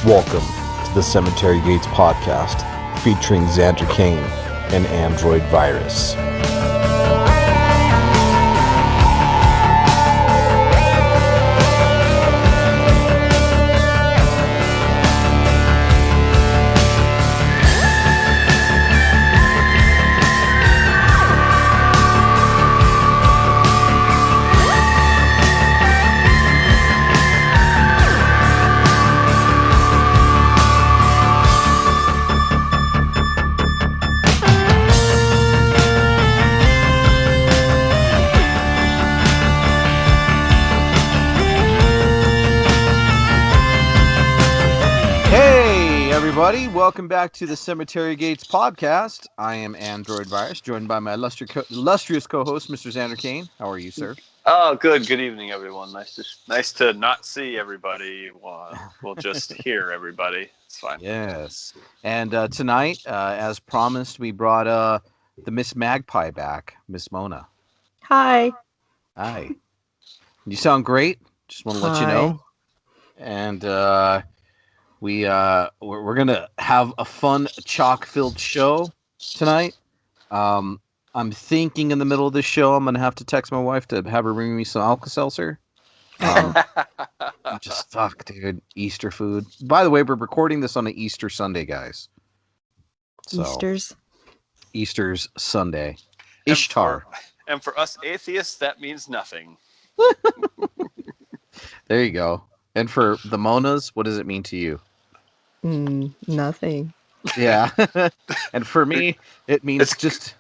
Welcome to the Cemetery Gates podcast, featuring Xander Kane and Android Virus. Everybody, welcome back to the Cemetery Gates podcast. I am Android Virus, joined by my illustrious co-host, Mr. Xander Kane. How are you, sir? Oh, good. Good evening, everyone. Nice to not see everybody. We'll just hear everybody. It's fine. Yes. And tonight, as promised, we brought the Miss Magpie back, Miss Mona. Hi. Hi. You sound great. Just want to let you know. And we're gonna have a fun chalk-filled show tonight. I'm thinking in the middle of this show I'm gonna have to text my wife to have her bring me some Alka-Seltzer. Just fuck, dude. Easter food. By the way, we're recording this on an Easter Sunday, guys. So, Easter's Sunday. Ishtar. And for us atheists, that means nothing. There you go. And for the Monas, what does it mean to you? Nothing. Yeah. And for me, it means it's just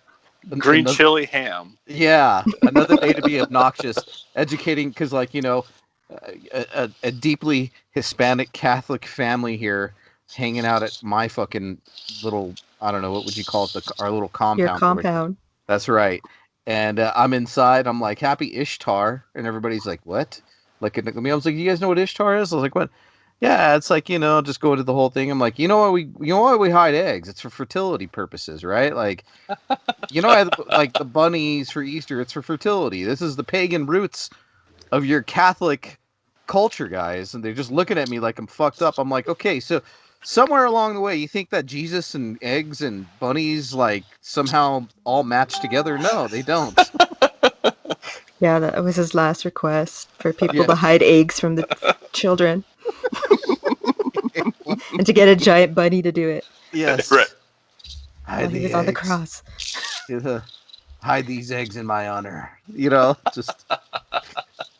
green chili ham. Yeah. Another day to be obnoxious, educating, because, like, you know, a deeply Hispanic Catholic family here hanging out at my fucking little, I don't know, what would you call it? Our little compound. Your compound. That's right. And I'm inside. I'm like, happy Ishtar. And everybody's like, what? Like, at me, I was like, you guys know what Ishtar is? I was like, what? Yeah, it's like, you know, just go into the whole thing. I'm like, you know why we hide eggs? It's for fertility purposes, right? Like, you know, like the bunnies for Easter, it's for fertility. This is the pagan roots of your Catholic culture, guys. And they're just looking at me like I'm fucked up. I'm like, okay, so somewhere along the way, you think that Jesus and eggs and bunnies, like, somehow all match together? No, they don't. Yeah, that was his last request, for people to hide eggs from the children. And to get a giant bunny to do it. Yes. Right. While he was on the cross. Hide these eggs in my honor. You know, just...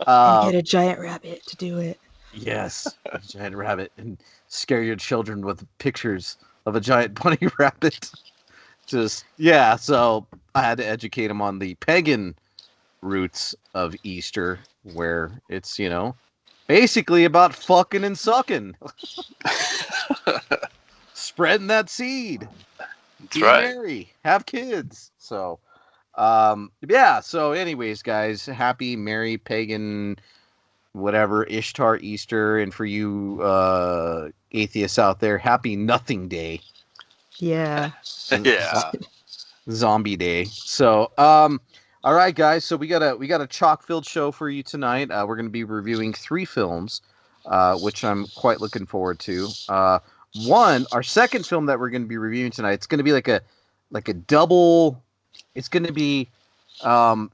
and get a giant rabbit to do it. Yes, a giant rabbit. And scare your children with pictures of a giant bunny rabbit. Just, yeah, so I had to educate them on the pagan roots of Easter, where it's, you know, basically about fucking and sucking. Spreading that seed. That's right. Marry, have kids. So, yeah, so anyways, guys, happy, merry, pagan, whatever, Ishtar Easter, and for you atheists out there, happy Nothing Day. Yeah. Yeah. Zombie Day. So, all right, guys. So we got a chock-filled show for you tonight. We're going to be reviewing 3 films, which I'm quite looking forward to. Our second film that we're going to be reviewing tonight, it's going to be like a double. It's going to be a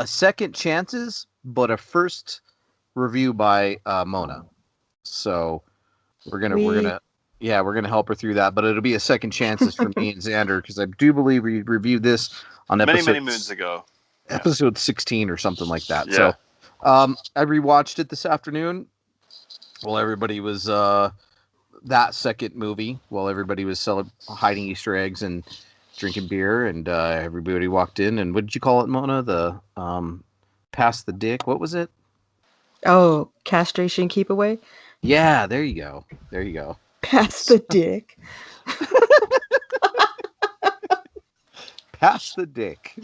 second chances, but a first review by Mona. So we're gonna help her through that. But it'll be a second chances for me and Xander, because I do believe we reviewed this on many moons ago, episode 16 or something like that. Yeah. So I rewatched it this afternoon while everybody was that second movie, while everybody was hiding Easter eggs and drinking beer, and everybody walked in, and what did you call it, Mona? The pass the dick. What was it? Oh, castration keep away? Yeah, there you go. Pass the dick. Pass the dick.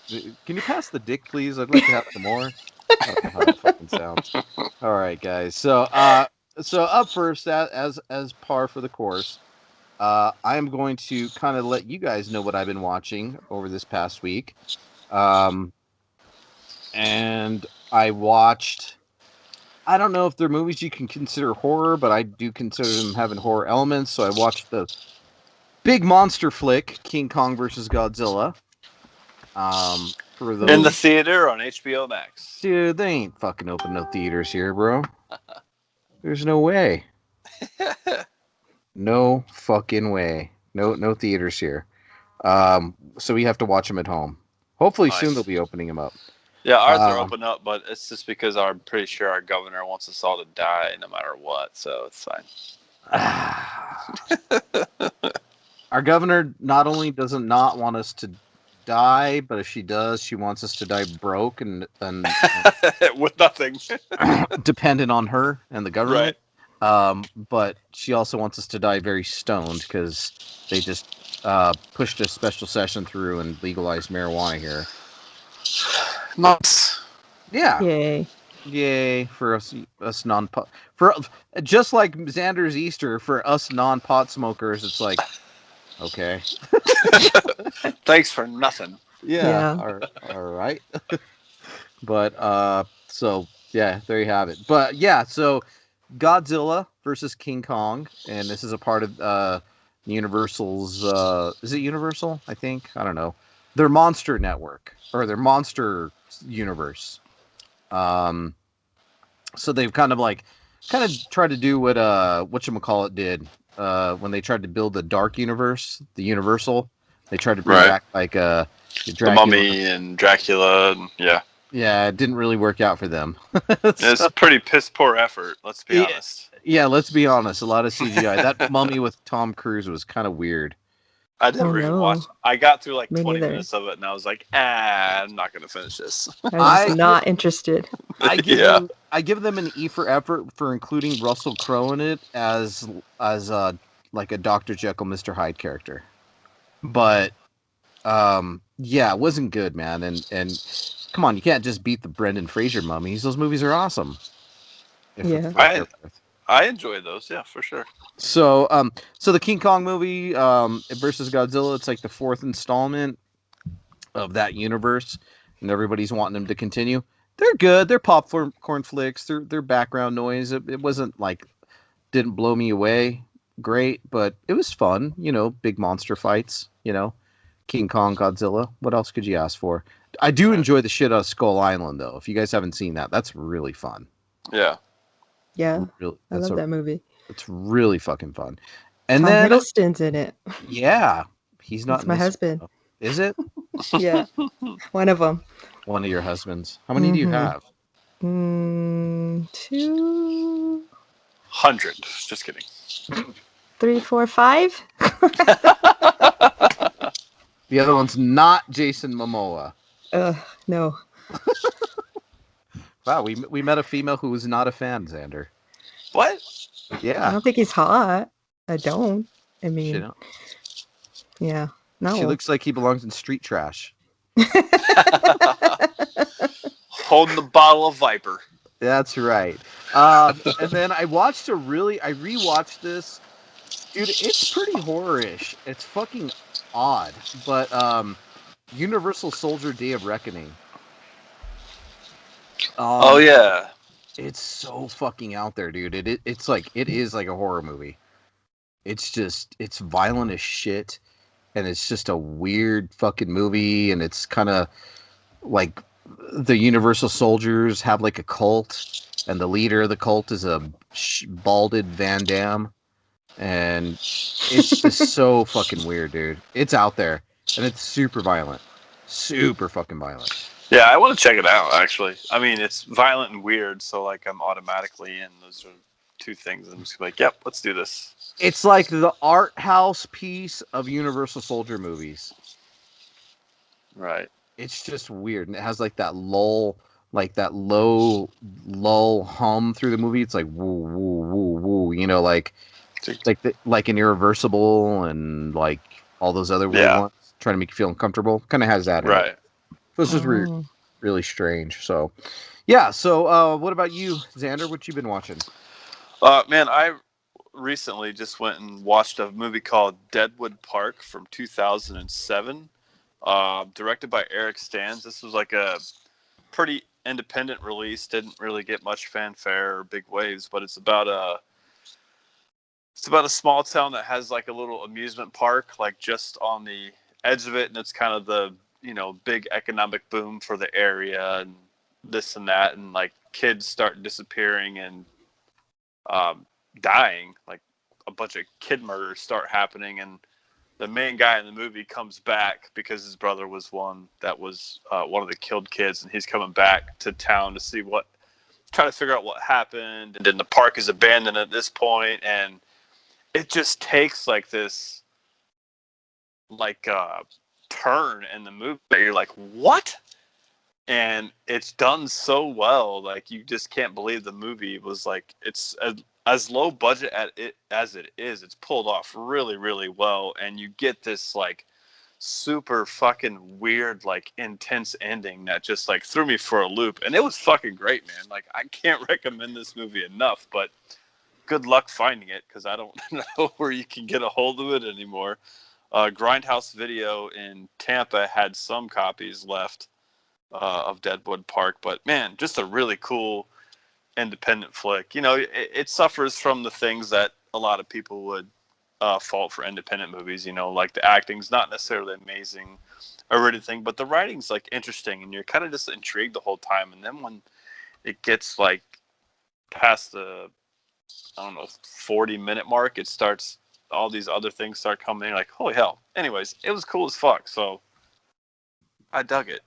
Can you pass the dick, please? I'd like to have some more. I don't know how that fucking sounds. All right, guys. So up first, as par for the course, I am going to kind of let you guys know what I've been watching over this past week. And I watched I don't know if they're movies you can consider horror, but I do consider them having horror elements. So I watched the big monster flick, King Kong versus Godzilla. For In the those, theater on HBO Max. dude, they ain't fucking open no theaters here, bro. There's no way. No fucking way. No theaters here. So we have to watch them at home. Hopefully soon they'll Nice. be opening them up. Yeah, ours are Um, open up, but it's just because I'm pretty sure our governor wants us all to die no matter what, so it's fine. our governor not only doesn't not want us to die, but if she does, she wants us to die broke and With nothing. dependent on her and the Right. government. But she also wants us to die very stoned because they just pushed a special session through and legalized marijuana here. Nice. Yeah, Yay. yay for us non pot for just like Xander's Easter for us non pot smokers. It's like okay, Thanks for nothing. yeah, Yeah. all right. But so yeah, there you have it. But yeah, so Godzilla versus King Kong, and this is a part of Universal's. Is it Universal? I think I don't know. Their monster network or their monster universe. Um, so they've kind of tried to do what whatchamacallit did when they tried to build the Dark Universe, the Universal. They tried to bring Right. back like The Dracula. Mummy and Dracula, and yeah. Yeah, it didn't really work out for them. It's So, pretty piss poor effort, let's be yeah, honest. yeah, let's be honest. A lot of CGI. That Mummy with Tom Cruise was kind of weird. I Oh never even no. watched. I got through like Me 20 neither. minutes of it, and I was like, I'm not going to finish this. I was I not interested. Yeah. I give them an E for effort for including Russell Crowe in it as like a Dr. Jekyll, Mr. Hyde character. But yeah, it wasn't good, man. And come on, you can't just beat the Brendan Fraser mummies. Those movies are awesome. Yeah. What they're worth. I enjoy those, yeah, for sure. So the King Kong movie versus Godzilla, it's like the fourth installment of that universe, and everybody's wanting them to continue. They're good. They're popcorn flicks. They're background noise. It wasn't like didn't blow me away. Great, but it was fun. You know, big monster fights. You know, King Kong, Godzilla. What else could you ask for? I do Right. enjoy the shit out of Skull Island, though. If you guys haven't seen that, that's really fun. Yeah. Yeah. Really, I love that movie. it's really fucking fun. And Tom then Hiddleston's in it. yeah, he's not That's in my this. husband. Is it Yeah. One of them. one of your husbands? How many do you have? 2, 100. Just kidding. 3, 4, 5. The other one's not Jason Momoa. No. Wow, we met a female who was not a fan, Xander. What? I Yeah, don't think he's hot. I don't. I she, mean, don't- yeah. she No. looks like he belongs in street trash. Holding the bottle of Viper. That's right. And then I rewatched this. Dude, it's pretty horror-ish. It's fucking odd. But Universal Soldier Day of Reckoning. Oh, yeah. It's so fucking out there, dude. It's like it is like a horror movie. It's violent as shit, and it's just a weird fucking movie, and it's kind of like the Universal Soldiers have like a cult, and the leader of the cult is a balded Van Damme, and it's just so fucking weird, dude. It's out there, and it's super violent, super fucking violent. Yeah, I want to check it out, actually. I mean, it's violent and weird, so, like, I'm automatically in. Those are two things. I'm just like, yep, let's do this. It's like the art house piece of Universal Soldier movies. Right. It's just weird, and it has like that lull, like that low lull hum through the movie. It's like woo woo woo woo, you know, like like an Irreversible and like all those other weird Yeah. ones, trying to make you feel uncomfortable. Kind of has that in it. Right. So it's just Oh. really strange. So yeah. So what about you, Xander? What you been watching? Man, I recently just went and watched a movie called Deadwood Park from 2007, directed by Eric Stans. This was like a pretty independent release. Didn't really get much fanfare or big waves, but it's about a small town that has like a little amusement park, like just on the edge of it, and it's kind of the big economic boom for the area and this and that, and like kids start disappearing and dying, like a bunch of kid murders start happening, and the main guy in the movie comes back because his brother was one of the killed kids, and he's coming back to town to see try to figure out what happened, and then the park is abandoned at this point, and it just takes like this turn in the movie that you're like, what? And it's done so well, like you just can't believe the movie was like, it's as low budget as it is, it's pulled off really, really well, and you get this like super fucking weird, like intense ending that just like threw me for a loop, and it was fucking great, man. Like I can't recommend this movie enough, but good luck finding it because I don't know where you can get a hold of it anymore. Grindhouse Video in Tampa had some copies left of Deadwood Park, but man, just a really cool independent flick. It suffers from the things that a lot of people would fault for independent movies. Like the acting's not necessarily amazing or anything, but the writing's like interesting, and you're kind of just intrigued the whole time. And then when it gets like past the 40-minute mark, it starts. All these other things start coming in, like holy hell. Anyways, it was cool as fuck, so I dug it.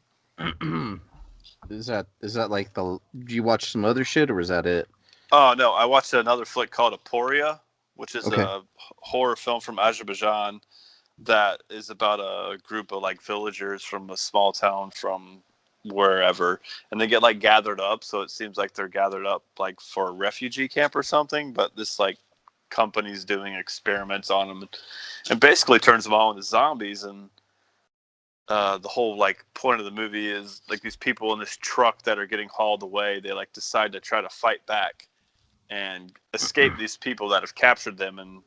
Is that like the? Do you watch some other shit, or is that it? Oh no, I watched another flick called Aporia, which is Okay. a horror film from Azerbaijan that is about a group of like villagers from a small town from wherever, and they get like gathered up. So it seems like they're gathered up like for a refugee camp or something. But this like company's doing experiments on them, and basically turns them all into zombies. And the whole like point of the movie is like these people in this truck that are getting hauled away. They like decide to try to fight back and escape these people that have captured them, and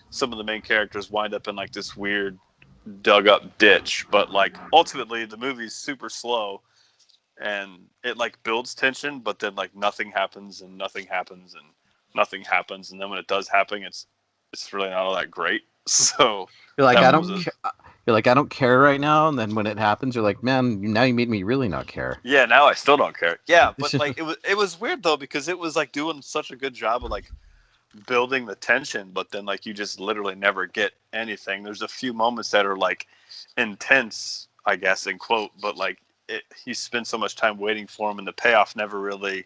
some of the main characters wind up in like this weird dug up ditch, but like ultimately the movie's super slow, and it like builds tension, but then like nothing happens and nothing happens and nothing happens, and then when it does happen, it's really not all that great. So You're like that I one don't. was a You're like I don't care right now, and then when it happens, you're like, man, now you made me really not care. yeah, now I still don't care. Yeah, but like it was weird though, because it was like doing such a good job of like building the tension, but then like you just literally never get anything. There's a few moments that are like intense, I guess, in quote, but like you spend so much time waiting for them, and the payoff never really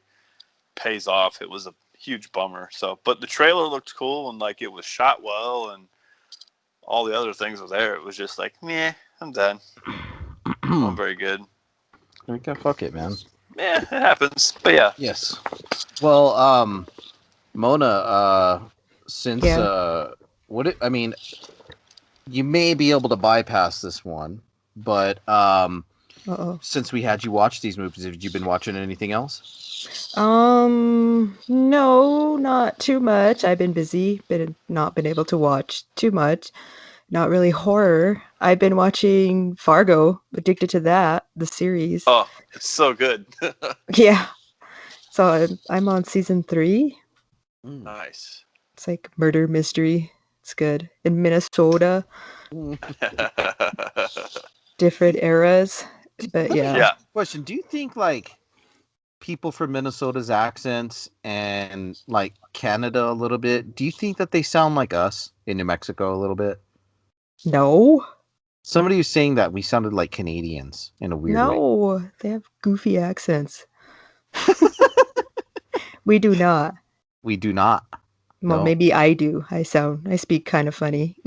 pays off. It was a huge bummer. So, but the trailer looked cool, and like it was shot well, and all the other things were there. It was just like, meh, I'm done. Not very good. Okay, fuck it, man. Yeah, it happens. But yeah. Yes. Well, Mona, since Yeah. I mean, you may be able to bypass this one, but Uh-oh. since we had you watch these movies, have you been watching anything else? No, not too much. I've been busy, but not been able to watch too much. Not really horror. I've been watching Fargo, addicted to that, the series. Oh, it's so good. Yeah. So I'm on season 3. Mm. Nice. It's like murder mystery. It's good. In Minnesota, different eras. But Let me yeah. ask Yeah. you a question. Do you think like people from Minnesota's accents and like Canada a little bit, do you think that they sound like us in New Mexico a little bit? No. Somebody was saying that we sounded like Canadians in a weird way. No. They have goofy accents. We do not. We do not. Well, No. maybe I do. I speak kind of funny.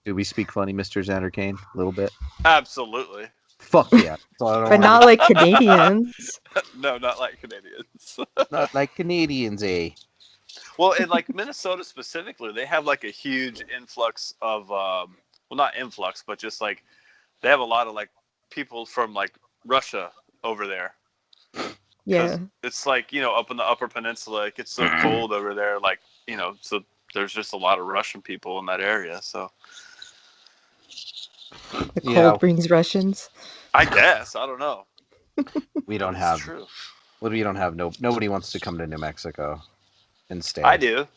Do we speak funny, Mr. Xander Kane? A little bit? Absolutely. Fuck yeah. That's all I don't But want not like Canadians. No, not like Canadians. Not like Canadians, eh? Well, in like Minnesota specifically, they have like a huge influx of well, not influx, but just like they have a lot of like people from like Russia over there, because Yeah. it's like up in the Upper Peninsula, it gets so cold over there, like so there's just a lot of Russian people in that area. So The Yeah, cold brings Russians. I guess I don't know, we but don't it's have true. Well, you don't have nobody wants to come to New Mexico and I stay do.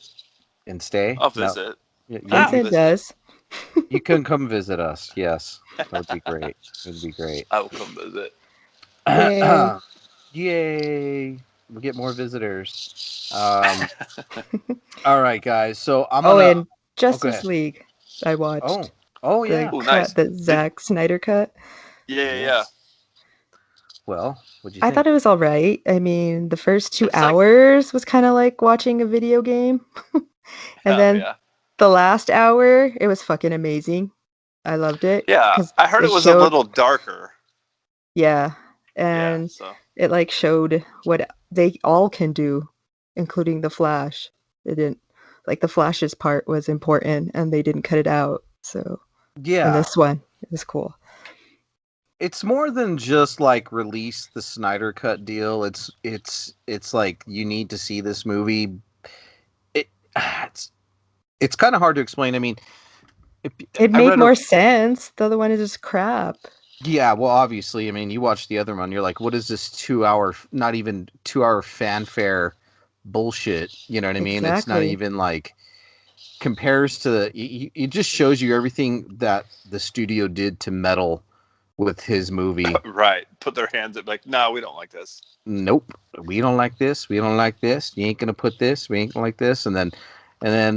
and stay. I'll No, visit. yeah, I'll Vincent visit. does. you can come visit us. Yes, that would be great. It would be great. I will come visit. Yay. Yay! We'll get more visitors. All right, guys. So I'm Oh, gonna. and Oh, go Justice ahead. League, I watched. Oh, oh The yeah. Oh, cut, nice. the Did, Zack Snyder cut. yeah. Yes. Well, what'd you I think? thought it was all right. I mean, the first two It's like, hours was kind of like watching a video game. And oh then yeah, the last hour, it was fucking amazing. I loved it yeah. because I heard it it was a showed, little darker. yeah, Yeah. and So it like showed what they all can do, including the Flash. It didn't like the Flash's part was important, and they didn't cut it out. So, and Yeah, this one is cool. it's more than just like release the Snyder cut deal. It's like you need to see this movie. It it's it's kind of hard to explain. I mean, if, It I made read a more sense. The other one is just crap. yeah. Well, obviously, I mean, you watch the other one, you're like, what is this 2 hour, not even 2 hour fanfare bullshit? You know what I mean? It's not Exactly. even like compares to it just shows you everything that the studio did to meddle with his movie. right, put their hands up like, no, we don't like this. Nope, we don't like this, we don't like this, you ain't gonna put this, we ain't gonna like this. And then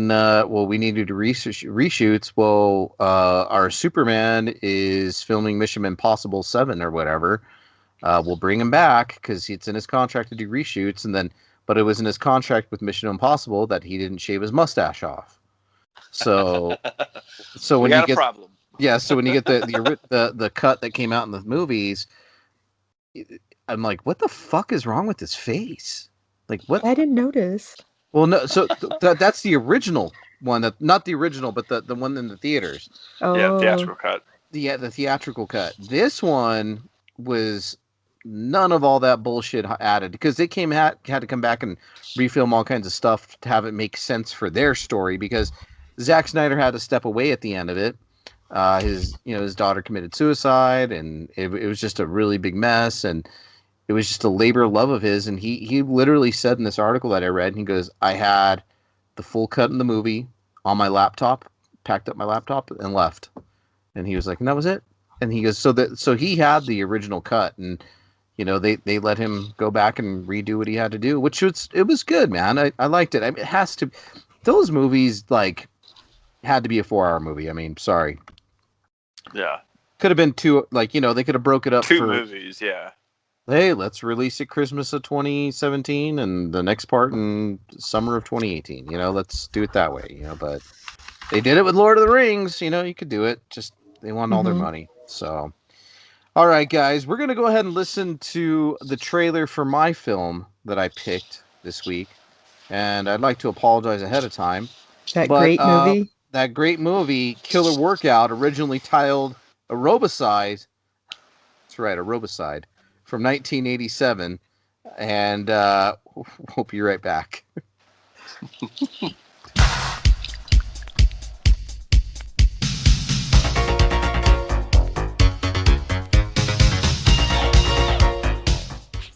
well, we needed to reshoots. Well, our Superman is filming Mission Impossible 7 or whatever. We'll bring him back because it's in his contract to do reshoots. And then but it was in his contract with Mission Impossible that he didn't shave his mustache off. So so We when you got a get problem. yeah, so when you get the cut that came out in the movies, I'm like, what the fuck is wrong with his face? Like what? I didn't notice. Well, no. So that's the original one. That not the original, but the one in the theaters. Yeah, Oh, theatrical cut. The theatrical cut. This one was none of all that bullshit added because they had to come back and refilm all kinds of stuff to have it make sense for their story because Zack Snyder had to step away at the end of it. His daughter committed suicide, and it was just a really big mess, and it was just a labor of love of his. And he literally said in this article that I read, he goes, I had the full cut in the movie on my laptop, packed up my laptop, and left. And he was like, and that was it. And he goes, so he had the original cut, and they let him go back and redo what he had to do, which it was good, man. I liked it. I mean, it has to. Those movies like had to be a 4 hour movie. I mean, sorry, Yeah, could have been two. Like they could have broke it up two for, movies. Yeah, hey, let's release it Christmas of 2017 and the next part in summer of 2018. Let's do it that way. But they did it with Lord of the Rings. You could do it. Just they want all their mm-hmm. money. So, all right, guys, we're gonna go ahead and listen to the trailer for my film that I picked this week, and I'd like to apologize ahead of time. That But great movie. that great movie, Killer Workout, originally titled Aerobicide. That's right, Aerobicide, from 1987, and we'll be right back.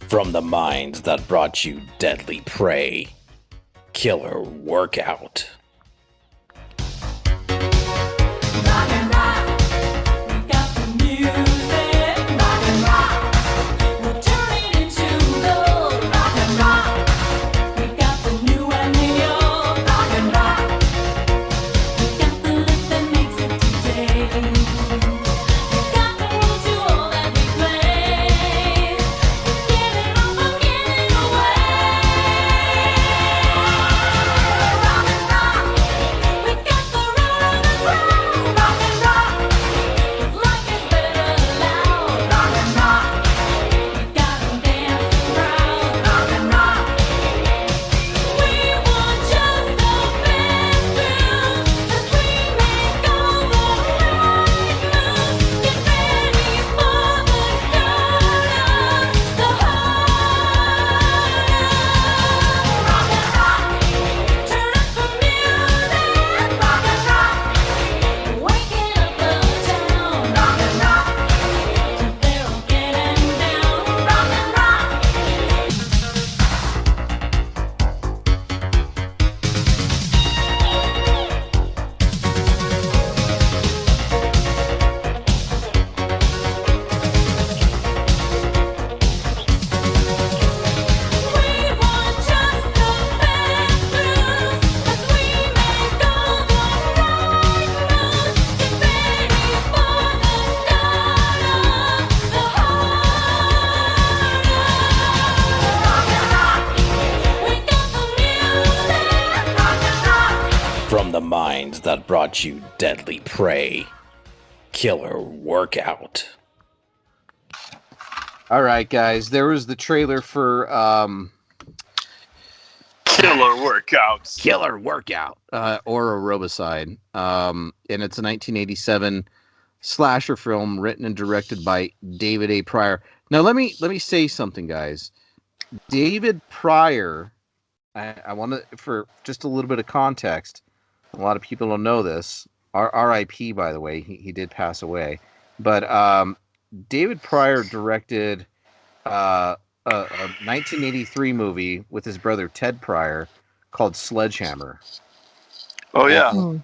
From the mind that brought you deadly prey, Killer Workout. brought you deadly prey. Killer Workout. All right, guys. There was the trailer for Killer Workouts. Killer Workout or Aerobicide. And it's a 1987 slasher film written and directed by David A. Pryor. Now let me say something, guys. David Pryor, I want to, for just a little bit of context, a lot of people don't know this. R.I.P. by the way, he did pass away. But David Pryor directed a 1983 movie with his brother Ted Pryor called Sledgehammer. Oh yeah. Hmm.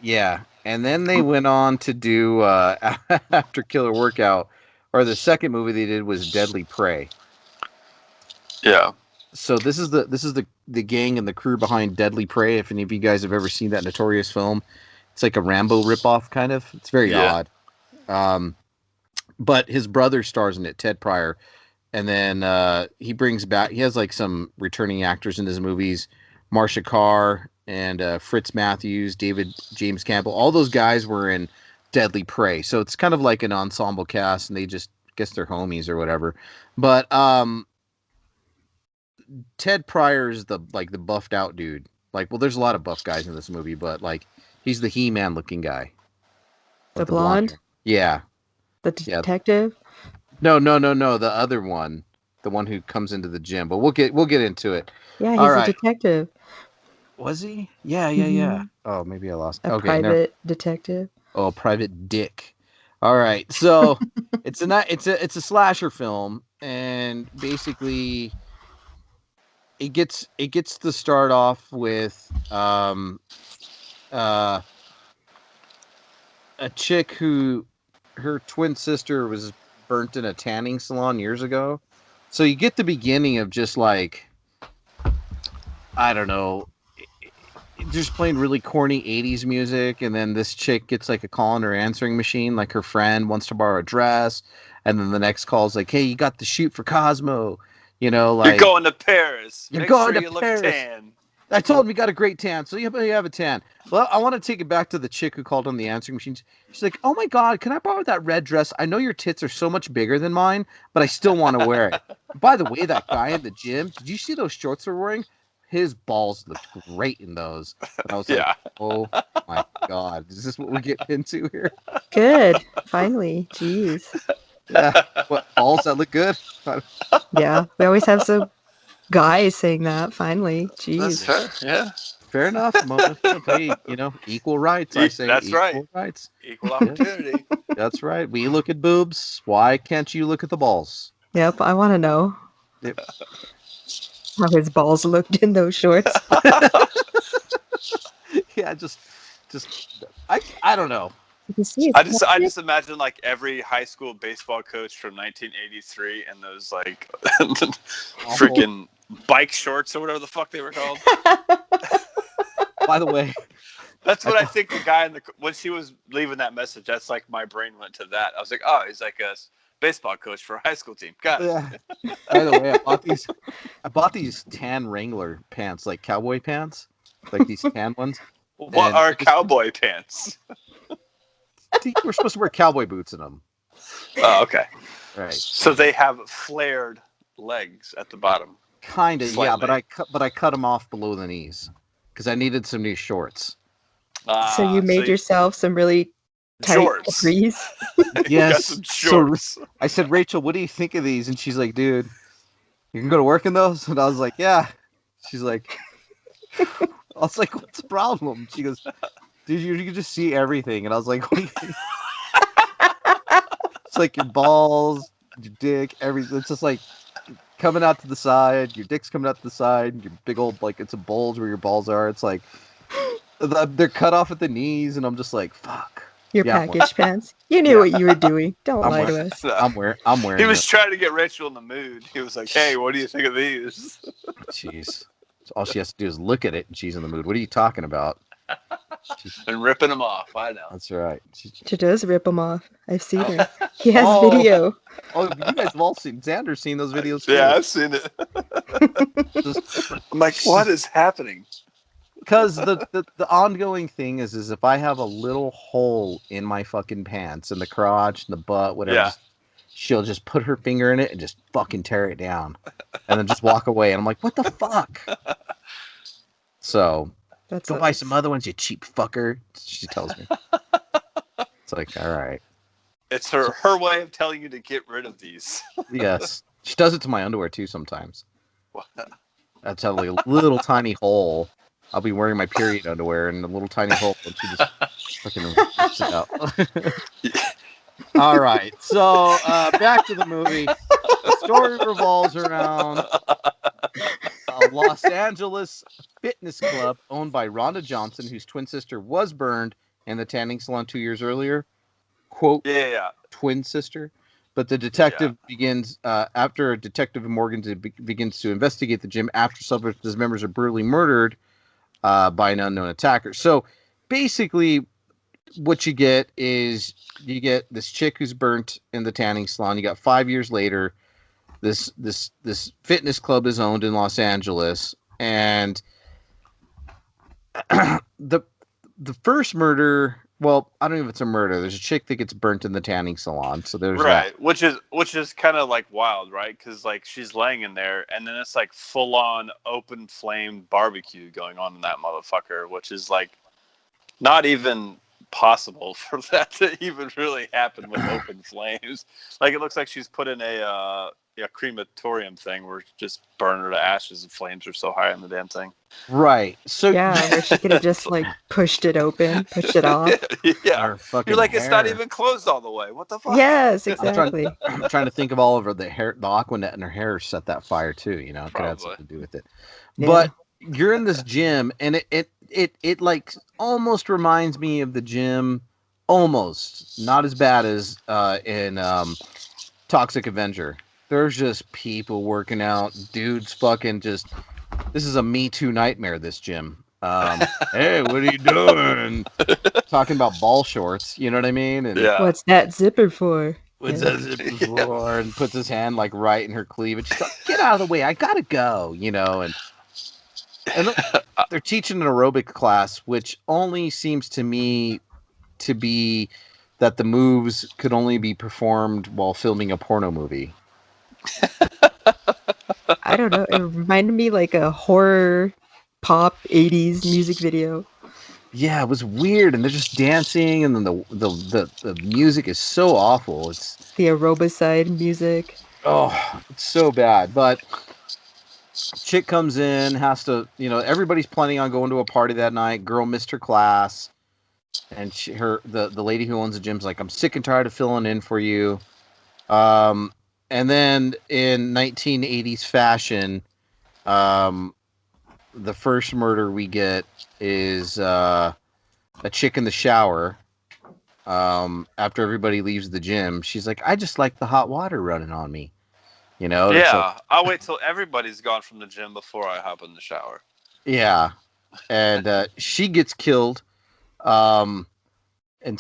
Yeah, and then they went on to do after Killer Workout, or the second movie they did was Deadly Prey. Yeah. So this is the gang and the crew behind Deadly Prey. If any of you guys have ever seen that notorious film, it's like a Rambo ripoff kind of. It's very Yeah. odd. But his brother stars in it, Ted Pryor, and then he brings back. He has like some returning actors in his movies, Marsha Carr and Fritz Matthews, David James Campbell. All those guys were in Deadly Prey, so it's kind of like an ensemble cast, and they just guess they're homies or whatever. But Ted Pryor's the buffed out dude. Like, well, there's a lot of buff guys in this movie, but like he's the He-Man looking guy. The With blonde blonde? hair. Yeah. The Yeah. detective? No. The other one, the one who comes into the gym. But we'll get into it. Yeah, All he's a right. detective. Was he? Yeah. Mhm. Oh, maybe I lost. A Okay. private detective. Oh, Private Dick. All right. So it's a slasher film, and basically it gets to start off with a chick who her twin sister was burnt in a tanning salon years ago. So you get the beginning of just like, I don't know, just playing really corny 80s music, and then this chick gets like a call on her answering machine, like her friend wants to borrow a dress, and then the next call is like, hey, you got the shoot for Cosmo, like, You're going to Paris. You're Make going sure to you look Paris. tan. I told him you got a great tan, so you have a tan. Well, I want to take it back to the chick who called on the answering machine. She's like, oh my God, can I borrow that red dress? I know your tits are so much bigger than mine, but I still want to wear it. By the way, that guy in the gym, did you see those shorts we're wearing? His balls looked great in those. And I was like, Yeah. oh my God, is this what we're getting into here? Good. Finally. Jeez. Yeah. What, balls that look good? Yeah. We always have some guys saying that. Finally. That's Jeez. fair. Yeah. Fair enough, Mona. Hey, equal rights, I say. That's right. Equal rights. Equal opportunity. That's right. We look at boobs. Why can't you look at the balls? Yep. I want to know Yep. how his balls looked in those shorts. Yeah, just I don't know. You can see I it's just imagine like every high school baseball coach from 1983 and those like freaking bike shorts or whatever the fuck they were called. By the way, That's what I think the guy when she was leaving that message, that's like my brain went to that. I was like, oh, he's like a baseball coach for a high school team. Got it. yeah. By the way, I bought these tan Wrangler pants, like cowboy pants, like these tan ones. What are cowboy pants? We're supposed to wear cowboy boots in them. Oh, okay. Right. So they have flared legs at the bottom. Kind of, yeah, Slightly. but I cut them off below the knees because I needed some new shorts. So you made yourself some really tight shorts. capris. Yes. Got some shorts. So I said, Rachel, what do you think of these? And she's like, dude, you can go to work in those? And I was like, yeah. She's like, I was like, what's the problem? She goes, dude, you can just see everything. And I was like, what do you think? It's like your balls, your dick, everything. It's just like coming out to the side. Your dick's coming out to the side. Your big old, like, it's a bulge where your balls are. It's like, they're cut off at the knees. And I'm just like, fuck. Your package pants. You knew what you were doing. Don't lie to us. I'm wearing He was them. trying to get Rachel in the mood. He was like, hey, what do you think of these? Jeez. So all she has to do is look at it and she's in the mood. What are you talking about? And ripping them off. I know. That's right. She does rip them off. I've seen her. He has video. Oh, you guys have all seen. Xander's seen those videos too. Yeah, I've seen it. I'm like, what is happening? because the ongoing thing is if I have a little hole in my fucking pants, in the crotch, in the butt, whatever, Yeah. she'll just put her finger in it and just fucking tear it down, and then just walk away. And I'm like, what the fuck? So That's go buy some other ones, you cheap fucker. She tells me. It's like, all right. It's her way of telling you to get rid of these. Yes, she does it to my underwear too sometimes. That's a little tiny hole. I'll be wearing my period underwear in a little tiny hole, and she just fucking rips it out. All right, so back to the movie. The story revolves around a Los Angeles fitness club owned by Rhonda Johnson, whose twin sister was burned in the tanning salon 2 years earlier. Quote, Yeah. twin sister. But the detective begins, after Detective Morgan begins to investigate the gym after some of his members are brutally murdered by an unknown attacker. So basically, what you get is you get this chick who's burnt in the tanning salon. You got 5 years later, this fitness club is owned in Los Angeles, and the first murder. Well, I don't know if it's a murder. There's a chick that gets burnt in the tanning salon, so there's that. Right, which is kind of like wild, right? Because like she's laying in there, and then it's like full on open flame barbecue going on in that motherfucker, which is like not even possible for that to even really happen with open flames. Like it looks like she's put in a crematorium thing where just burn her to ashes. The flames are so high on the damn thing. Right. So Yeah, where she could have just like pushed it off. Yeah, her fucking you're like it's not hair. even closed all the way. What the fuck? Yes, exactly. I'm trying to think of all of her the Aquanet in her hair set that fire too. You know, it could have Probably. something to do with it. Yeah. But you're in this gym, and it like almost reminds me of the gym, almost not as bad as in Toxic Avenger. There's just people working out, dudes fucking just. This is a Me Too nightmare. This gym. Hey, what are you doing? Talking about ball shorts. You know what I mean? And Yeah. What's that zipper for? what's Yeah. that zipper for? And puts his hand like right in her cleavage. She's like, get out of the way. I gotta go. You know, and they're teaching an aerobic class, which only seems to me to be that the moves could only be performed while filming a porno movie. I don't know. It reminded me like a horror pop 80s music video. Yeah, it was weird, and they're just dancing, and then the music is so awful. It's The aerobicide music. it's so bad. But chick comes in, has to, everybody's planning on going to a party that night. Girl missed her class, and the lady who owns the gym's like, I'm sick and tired of filling in for you. And then in 1980s fashion, the first murder we get is a chick in the shower. After everybody leaves the gym, she's like, I just like the hot water running on me. It's like, Yeah, I'll wait till everybody's gone from the gym before I hop in the shower. yeah. And she gets killed, and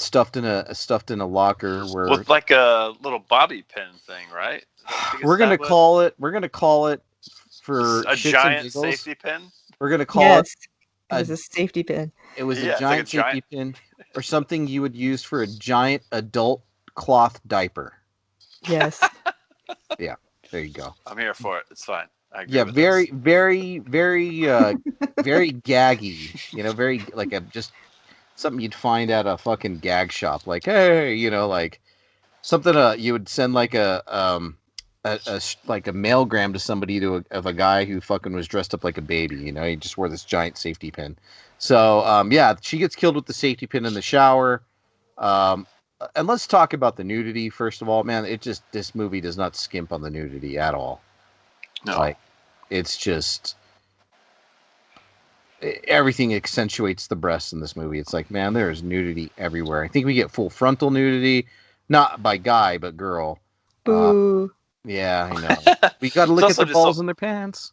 stuffed in a locker where With like a little bobby pin thing, right? we're gonna call it for a shits giant and giggles. safety pin. We're gonna call Yes. It it was a safety pin. it was a Yeah, it's like a giant safety pin, or something you would use for a giant adult cloth diaper. Yes. Yeah, there you go. I'm here for it. It's fine. I agree Yeah, with very, this. very, very, very gaggy. Very like just something you'd find at a fucking gag shop. Like, hey, like something you would send like like a mailgram to somebody of a guy who fucking was dressed up like a baby. He just wore this giant safety pin. So yeah, she gets killed with the safety pin in the shower. And let's talk about the nudity first of all, man. This movie does not skimp on the nudity at all. No. Like, it's just everything accentuates the breasts in this movie. It's like, man, there is nudity everywhere. I think we get full frontal nudity, not by guy but girl. Boo. Yeah, I know. We got to look at their balls in their pants.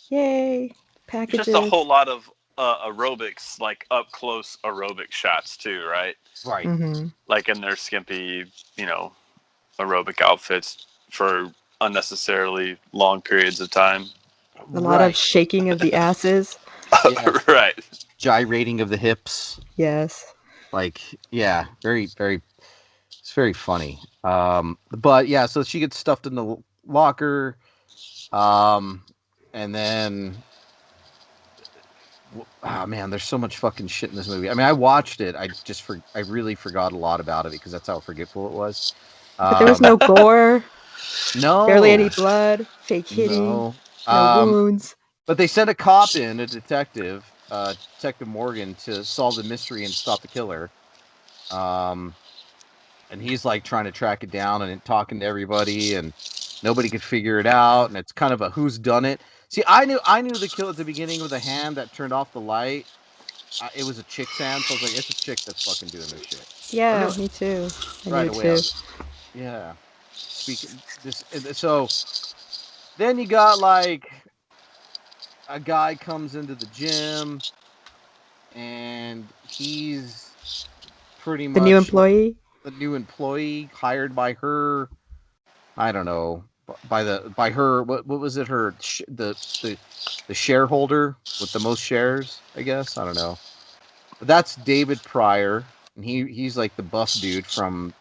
Yay. Packages. Just a whole lot of aerobics, like up close aerobic shots too, right? Right. Mm-hmm. Like in their skimpy, aerobic outfits for unnecessarily long periods of time. A lot of shaking of the asses. Yeah. Right. Gyrating of the hips. Yes. Like, yeah, very, very, it's very funny. But yeah, so she gets stuffed in the locker. And then, oh man, there's so much fucking shit in this movie. I mean, I watched it. I really forgot a lot about it because that's how forgetful it was. But there was no gore, barely any No, blood, fake hitting, no. no wounds. But they sent a cop in, a detective, Detective Morgan, to solve the mystery and stop the killer. Um, and he's like trying to track it down and talking to everybody, and nobody could figure it out. And it's kind of a who's done it. See, I knew the kill at the beginning with the hand that turned off the light. It was a chick's hand, so I was like, it's a chick that's fucking doing this shit. I knew Yeah, it me too. I knew right it away. I too. was like, yeah. Speaking this, so then you got like a guy comes into the gym, and he's pretty The new much employee. the new employee hired by her. I don't know, by her. What was it? Her the shareholder with the most shares, I guess. I don't know. But that's David Pryor, and he's like the buff dude from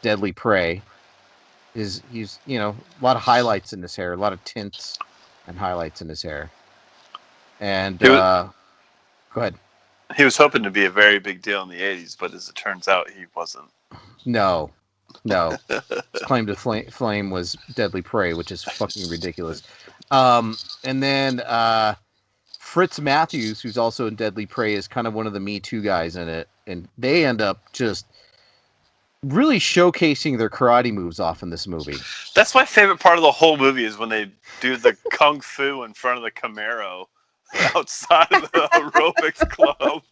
Deadly Prey. He's a lot of highlights in his hair, a lot of tints and highlights in his hair. And He was, go ahead. he was hoping to be a very big deal in the 80s, but as it turns out, he wasn't. No, his claim to fame was Deadly Prey, which is fucking ridiculous. And then Fritz Matthews, who's also in Deadly Prey, is kind of one of the Me Too guys in it, and they end up just really showcasing their karate moves off in this movie. That's my favorite part of the whole movie is when they do the kung fu in front of the Camaro outside of the aerobics club.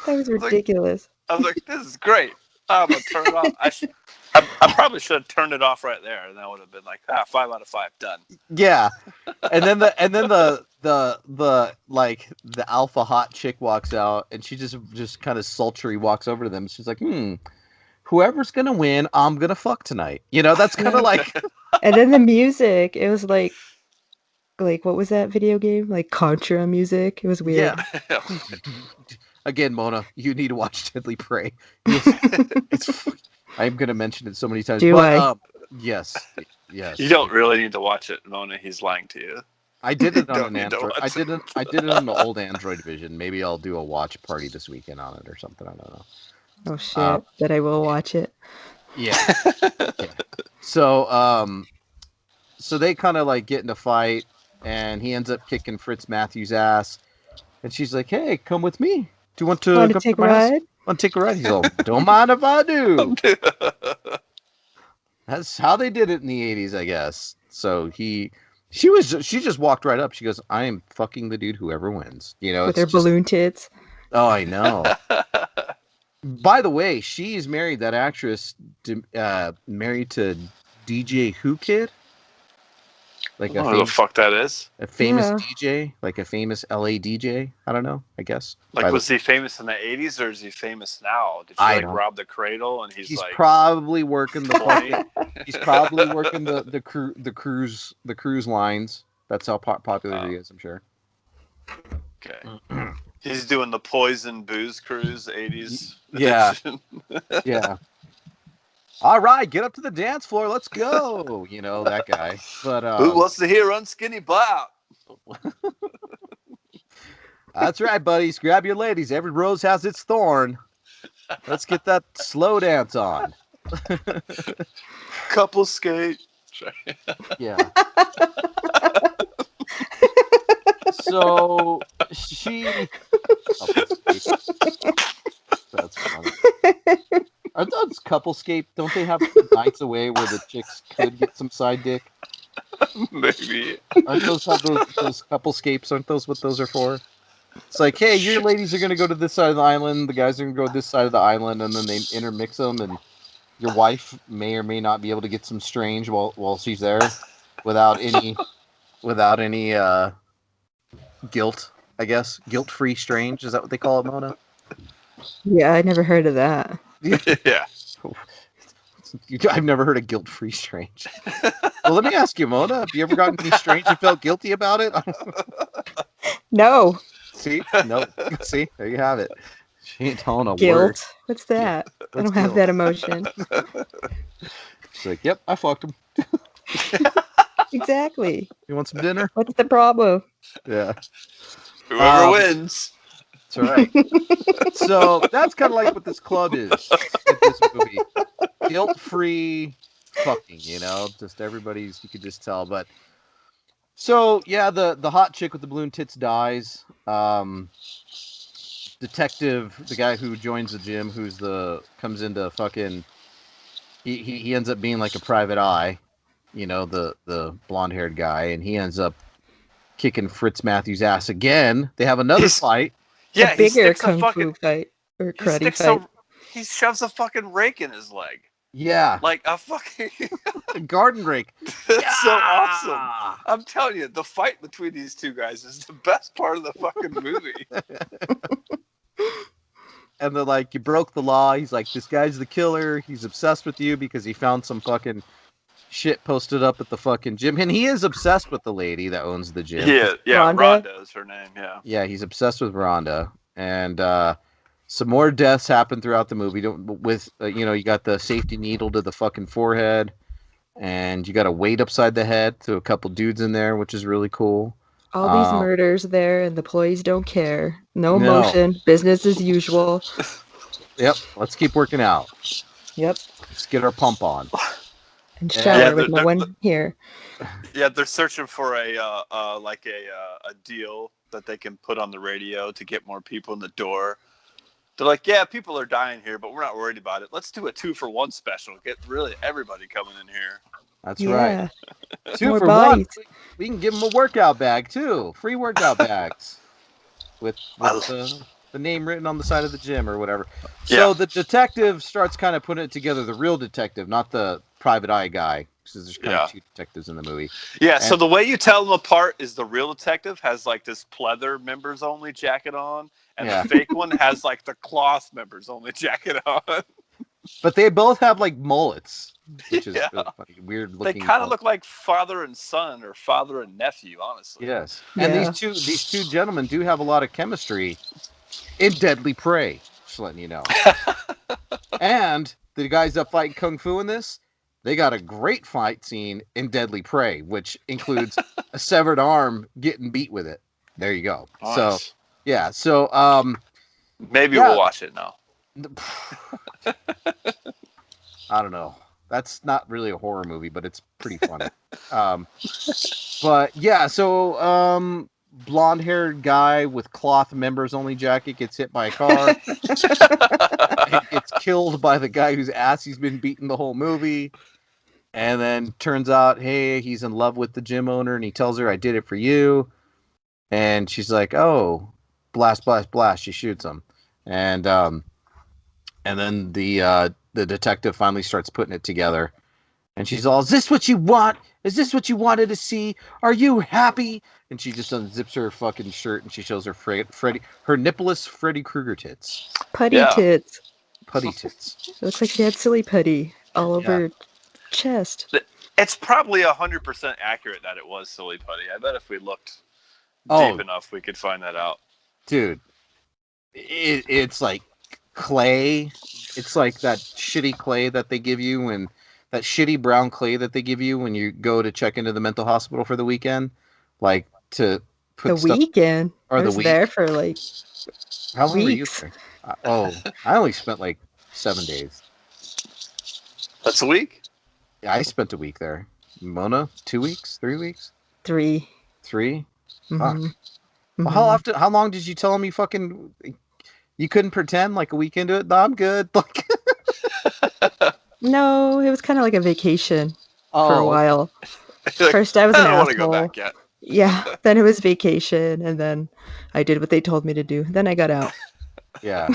That was ridiculous. I was like, this is great. I'm gonna turn it off. I probably should have turned it off right there, and that would have been like 5 out of 5 done. Yeah, and then the like the alpha hot chick walks out, and she just kind of sultry walks over to them. She's like, whoever's gonna win, I'm gonna fuck tonight. That's kind of like And then the music, it was like what was that video game? Like Contra music. It was weird. yeah. Again, Mona, you need to watch Deadly Prey. It's I'm gonna mention it so many times, Do but I? yes. You don't really need to watch it, Mona. He's lying to you. I did it on Don't an need to Android. watch it. I did it on the old Android Vision. Maybe I'll do a watch party this weekend on it or something. I don't know. Oh shit! But I will watch it. Yeah. Yeah. So they kind of like get in a fight, and he ends up kicking Fritz Matthews' ass, and she's like, "Hey, come with me. Do you want to Want to come to take a my house? ride? Want to take a ride?" He's all, "Don't mind if I do." That's how they did it in the 80s, I guess. So she just walked right up. She goes, "I am fucking the dude whoever wins." With It's her just, balloon tits. oh, I know. By the way, she's married, that actress, married to DJ Who Kid, I like don't know who the fuck that is. a famous Yeah. DJ, like a famous LA DJ. I don't know. I guess. Like, was he famous in the 80s or is he famous now? Did she I like don't. rob the cradle and he's He's like probably working the 20? fucking. He's probably working the cruise lines. That's how popular he is. I'm sure. Okay. He's doing the Poison Booze Cruise 80s Yeah. edition. Yeah. All right, get up to the dance floor. Let's go. That guy. But Who wants to hear Unskinny Bop? that's right, buddies. Grab your ladies. Every rose has its thorn. Let's get that slow dance on. Couple skate. Yeah. So she. That's funny. Are those couplescape? Don't they have nights away where the chicks could get some side dick? Maybe. Aren't those couplescapes? Aren't those what those are for? It's like, hey, your ladies are gonna go to this side of the island, the guys are gonna go to this side of the island, and then they intermix them, and your wife may or may not be able to get some strange while she's there, without any guilt. I guess guilt-free strange, is that what they call it, Mona? Yeah, I never heard of that. Yeah. I've never heard of guilt-free strange. Well, let me ask you, Mona, have you ever gotten any strange and felt guilty about it? No. See? No. See? There you have it. She ain't telling a word. Guilt. What's that? I What's don't have guilt? that emotion. She's like, yep, I fucked him. Exactly. You want some dinner? What's the problem? Yeah. Whoever wins. That's right. So that's kind of like what this club is with this movie. Guilt-free fucking, just everybody's, you could just tell. But so yeah, the hot chick with the balloon tits dies. Detective, the guy who joins the gym, comes into fucking, he ends up being like a private eye, the blonde haired guy, and he ends up kicking Fritz Matthews' ass again. They have another fight. A He bigger sticks a kung fucking fu fight or he karate sticks fight. he shoves a fucking rake in his leg. Yeah, Like a fucking a garden rake. It's so awesome. I'm telling you, the fight between these two guys is the best part of the fucking movie. And they're like, you broke the law. He's like, this guy's the killer. He's obsessed with you because he found some fucking shit posted up at the fucking gym. And he is obsessed with the lady that owns the gym. Yeah, Rhonda? Rhonda is her name, yeah. Yeah, he's obsessed with Rhonda. And some more deaths happen throughout the movie. You got the safety needle to the fucking forehead. And you got a weight upside the head to a couple dudes in there, which is really cool. All these murders there, and the employees don't care. No No. emotion. Business as usual. Yep, let's keep working out. Yep. Let's get our pump on. And shower Yeah, with no one here. Yeah, they're searching for a deal that they can put on the radio to get more people in the door. They're like, yeah, people are dying here, but we're not worried about it. Let's do a 2-for-1 special. Get really everybody coming in here. That's right. 2 More for bodies. 1. We can give them a workout bag too. Free workout bags with the name written on the side of the gym or whatever. So Yeah. the detective starts kind of putting it together. The real detective, not the private eye guy, because there's kind of two detectives in the movie. Yeah. So the way you tell them apart is the real detective has like this pleather members only jacket on, and the fake one has like the cloth members only jacket on. But they both have like mullets, which is really funny, weird looking. They kind of look like father and son or father and nephew, honestly. Yes, and these two gentlemen do have a lot of chemistry in Deadly Prey. Just letting you know. And the guys that fight kung fu in this, they got a great fight scene in Deadly Prey, which includes a severed arm getting beat with it. There you go. Nice. So yeah, maybe we'll watch it now. I don't know. That's not really a horror movie, but it's pretty funny. But yeah, so blonde-haired guy with cloth members only jacket gets hit by a car. Gets killed by the guy whose ass he's been beating the whole movie. And then turns out, hey, he's in love with the gym owner, and he tells her, I did it for you. And she's like, oh, blast, blast, blast. She shoots him. And then the detective finally starts putting it together. And she's all, is this what you want? Is this what you wanted to see? Are you happy? And she just unzips her fucking shirt and she shows her her nippless Freddy Krueger tits. Putty tits. Putty tits. It looks like she had silly putty all over her chest. It's probably 100% accurate that it was silly putty. I bet if we looked deep enough, we could find that out. Dude, it's like clay. It's like that shitty clay that they give you when that shitty brown clay that they give you when you go to check into the mental hospital for the weekend, like to put the stuff, weekend. Or I was the week. there for like how long weeks. were you there? I only spent like 7 days. That's a week? Yeah, I spent a week there. Mona, 2 weeks, 3 weeks, 3. 3. Mm-hmm. Fuck. Mm-hmm. Well, how long did you tell him you couldn't pretend like a week into it? No, I'm good. Like. No, it was kind of like a vacation for a while. First, I was an asshole. I don't want to go back yet. Yeah, then it was vacation, and then I did what they told me to do. Then I got out. Yeah.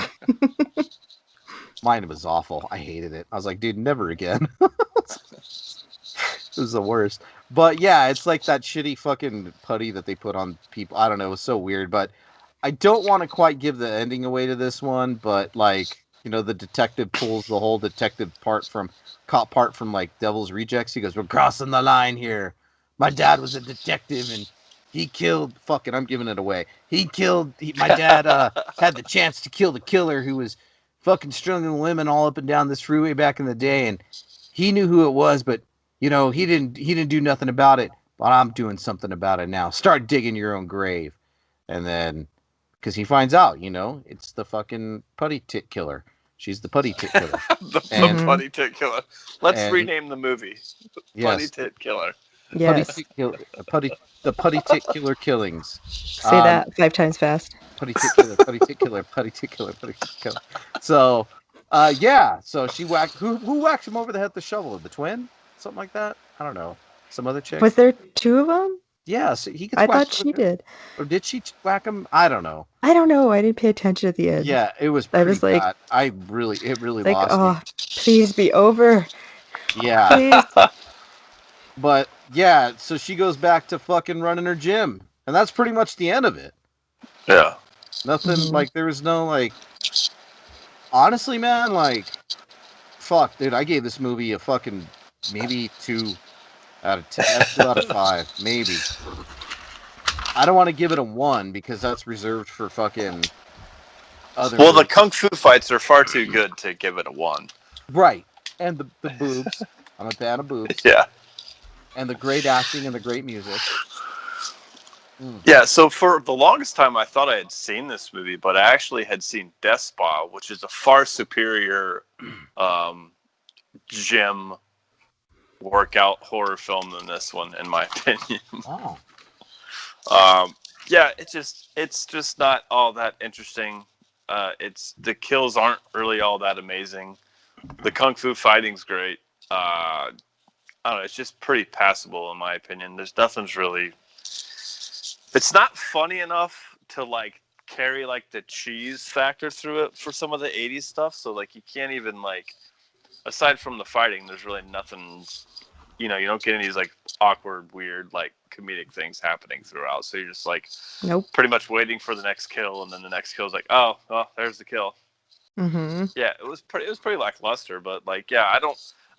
Mine was awful. I hated it. I was like, dude, never again. This is the worst. But yeah, it's like that shitty fucking putty that they put on people. I don't know. It was so weird. But I don't want to quite give the ending away to this one. But like, the detective pulls the whole detective cop part from like Devil's Rejects. He goes, we're crossing the line here. My dad was a detective and He killed fucking. I'm giving it away. My dad had the chance to kill the killer who was fucking strung women all up and down this freeway back in the day, and he knew who it was, but he didn't do nothing about it. But I'm doing something about it now. Start digging your own grave, and then because he finds out, it's the fucking putty tit killer. She's the putty tit killer, the and Putty Tit Killer. Let's and rename the movie. Putty yes, Tit Killer. putty Yes. tit killer, the putty tit killer killings. Say that 5 times fast. Putty tit killer, putty tit killer, putty tit killer, putty tit killer. So, yeah. So she whacked who whacks him over the head with the shovel? The twin, something like that. I don't know. Some other chick. Was there 2 of them? Yeah, so he gets I whacked thought over she the head. did. Or did she whack him? I don't know. I don't know. I didn't pay attention at the end. Yeah, it was I pretty was like, bad. It really like, lost me. oh, please be over. Yeah, Please. but yeah, so she goes back to fucking running her gym, and that's pretty much the end of it. Yeah. Nothing Mhm. like there was no like. Honestly, man, like, fuck, dude, I gave this movie a fucking maybe 2 out of 10, 2 out of 5, maybe. I don't want to give it a 1 because that's reserved for fucking other. Well, the movies. kung fu fights are far too good to give it a 1. Right, and the boobs. I'm a fan of boobs. Yeah. And the great acting and the great music. Yeah, so for the longest time, I thought I had seen this movie, but I actually had seen Death Spa, which is a far superior gym workout horror film than this one, in my opinion. Oh. Yeah, it's just not all that interesting. The kills aren't really all that amazing. The kung fu fighting's great. I don't know, it's just pretty passable in my opinion. There's nothing's really. It's not funny enough to like carry like the cheese factor through it for some of the 80s stuff. So like you can't even like, aside from the fighting, there's really nothing. You don't get any of these like awkward, weird, like comedic things happening throughout. So you're just like, Nope. pretty much waiting for the next kill, and then the next kill is like, oh, well, there's the kill. Mm-hmm. Yeah, it was pretty lackluster, but like, yeah, I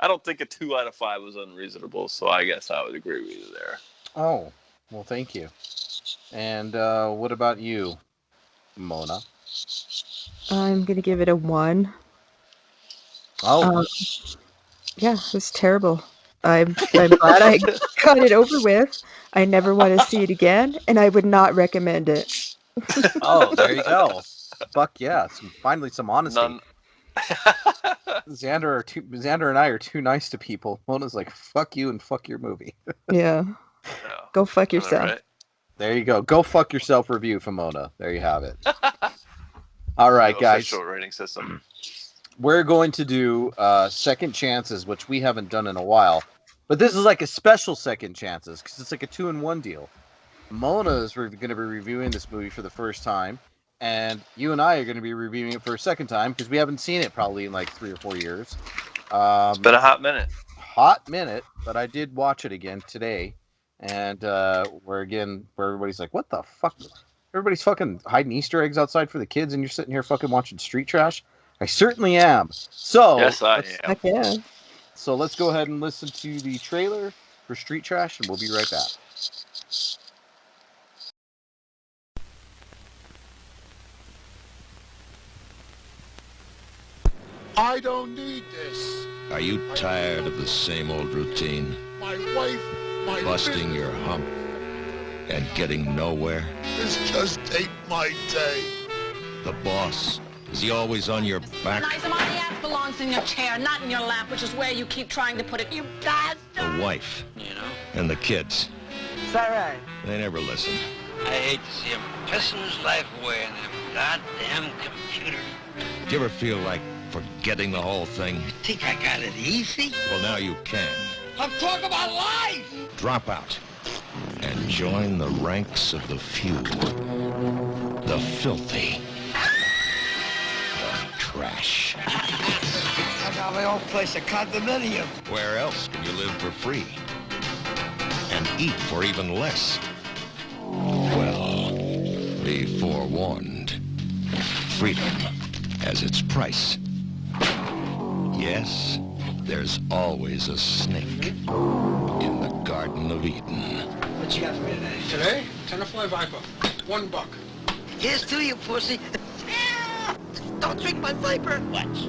don't think a 2 out of 5 was unreasonable. So I guess I would agree with you there. Oh, well, thank you. And what about you, Mona? I'm going to give it a 1. Oh, Yeah, it was terrible. I'm glad I got it over with. I never want to see it again, and I would not recommend it. oh, there you go. Fuck yeah! Finally, some honesty. None. Xander and I are too nice to people. Mona's like, "Fuck you and fuck your movie." Yeah. Yeah. Go fuck Am I yourself. right? There you go. Go fuck yourself. Review from Mona. There you have it. All right, No guys. official rating system. We're going to do second chances, which we haven't done in a while. But this is like a special second chances because it's like a 2-in-1 deal. Mona is going to be reviewing this movie for the first time, and you and I are going to be reviewing it for a second time because we haven't seen it probably in like 3 or 4 years. It's been a hot minute. But I did watch it again today, and where everybody's like, "What the fuck?" Everybody's fucking hiding Easter eggs outside for the kids, and you're sitting here fucking watching street trash. I certainly am. So Yes, I am. Heck yeah. So let's go ahead and listen to the trailer for Street Trash, and we'll be right back. I don't need this. Are you tired of the same old routine? My wife, my Busting your hump and getting nowhere? This just ain't my day. The boss, is he always on your back? Nice, my ass belongs in your chair, not in your lap, which is where you keep trying to put it. You bastard! The wife and the kids. Is that right? They never listen. I hate to see him pissing his life away in them goddamn computers. Do you ever feel like forgetting the whole thing? You think I got it easy? Well, now you can. I'm talking about life! Drop out and join the ranks of the few. The filthy. The trash. I got my own place, a condominium. Where else can you live for free? And eat for even less? Well, be forewarned. Freedom has its price. Yes, there's always a snake in the Garden of Eden. What you got for me today? Today, Tenafly Viper. $1. Here's to you, pussy. Don't drink my Viper. Watch.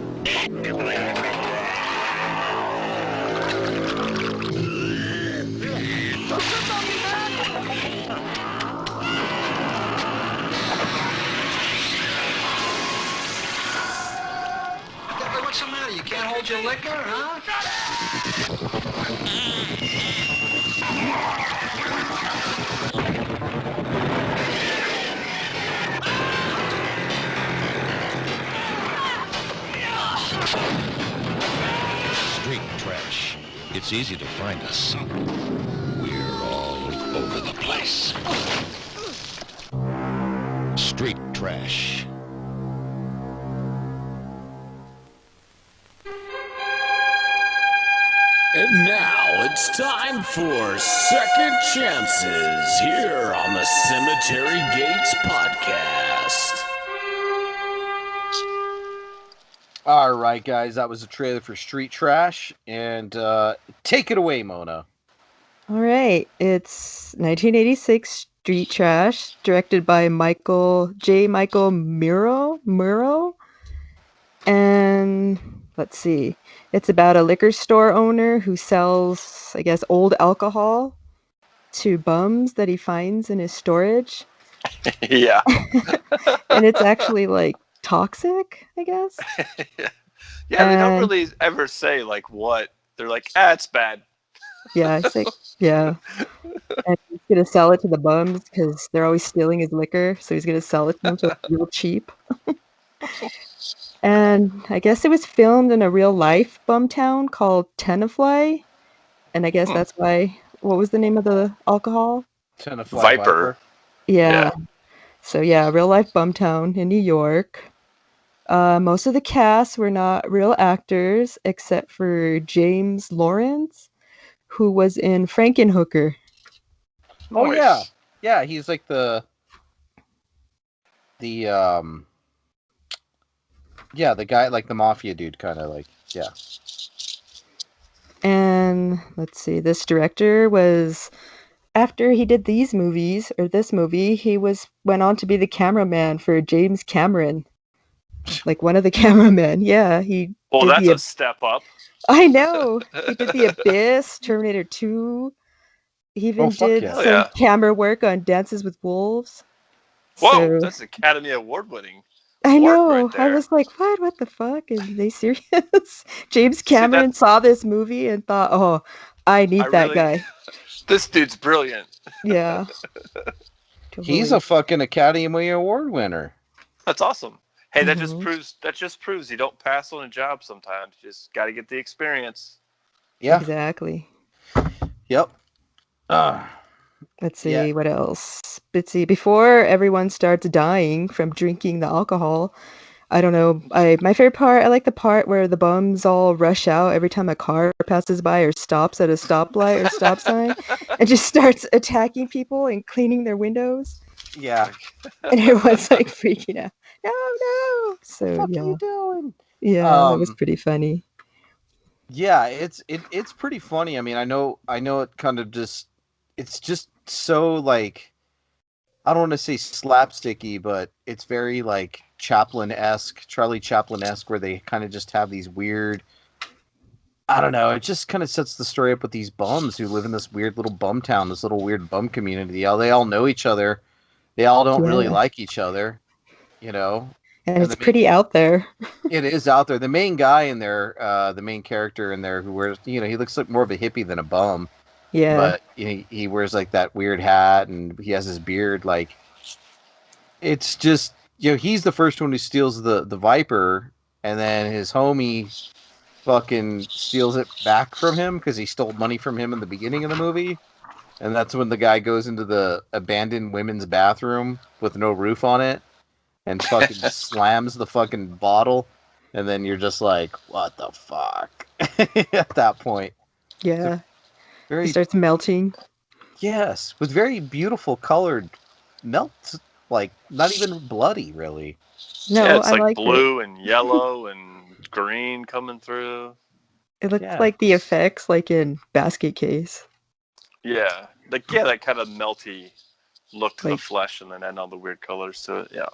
What's the matter? You can't hold your liquor, huh? Street trash. It's easy to find us. We're all over the place. Street trash. And now it's time for Second Chances here on the Cemetery Gates podcast. All right, guys, that was a trailer for Street Trash, and take it away, Mona. All right, it's 1986 Street Trash, directed by Michael Muro, and let's see, it's about a liquor store owner who sells, I guess, old alcohol to bums that he finds in his storage, Yeah. and it's actually like toxic, I guess. Yeah, they don't And- really ever say like what. They're like, it's bad. Yeah, it's like, yeah. And he's gonna sell it to the bums because they're always stealing his liquor, so he's gonna sell it to them so it's real cheap. And I guess it was filmed in a real life bum town called Tenafly, and I guess that's why. What was the name of the alcohol? Tenafly Viper. Yeah. Yeah. So yeah, real life bum town in New York. Most of the cast were not real actors except for James Lawrence, who was in Frankenhooker. Oh Nice. yeah, yeah. He's like the yeah, the guy, like the mafia dude, kind of like, yeah. And let's see, this director was, after he did these movies or this movie, he went on to be the cameraman for James Cameron, like one of the cameramen. Yeah, he Well, did that's the. a step up. I know he did the Abyss, Terminator 2. He even fuck did yeah. some Hell yeah. camera work on Dances with Wolves. Whoa, So that's Academy Award winning. I work know. right I there. was like, what the fuck? Are they serious? James See, Cameron saw this movie and thought, oh, I need that guy. This dude's brilliant. Yeah. He's Totally. a fucking Academy Award winner. That's awesome. Hey, that Mhm. just proves you don't pass on a job sometimes. You just got to get the experience. Yeah. Exactly. Yep. Let's see, Yeah. what else? Let's see, before everyone starts dying from drinking the alcohol, I don't know. My favorite part, I like the part where the bums all rush out every time a car passes by or stops at a stoplight or stop sign and just starts attacking people and cleaning their windows. Yeah. And everyone's like freaking out. No. So What yeah. are you doing? Yeah, that was pretty funny. Yeah, it's pretty funny. I mean, I know it kind of just, it's just so like, I don't want to say slapsticky, but it's very like Charlie Chaplin-esque, where they kind of just have these weird, I don't know, it just kind of sets the story up with these bums who live in this weird little bum town, this little weird bum community. They all know each other. They all don't really Yeah. like each other, you know. And it's the pretty out there. It is out there. The main guy in there, the main character in there, who wears, he looks like more of a hippie than a bum. Yeah. But he wears like that weird hat, and he has his beard. Like, it's just, he's the first one who steals the Viper, and then his homie fucking steals it back from him because he stole money from him in the beginning of the movie. And that's when the guy goes into the abandoned women's bathroom with no roof on it and fucking slams the fucking bottle. And then you're just like, what the fuck? At that point. Yeah. Very, It starts melting. yes, with very beautiful colored melts, like not even bloody, really. No, Yeah, it's I like liked blue and yellow and green coming through. it. It looked Yeah. like the effects like in Basket Case. Yeah. that kind of melty look to the Like- flesh, and then add all the weird colors to it. Yeah.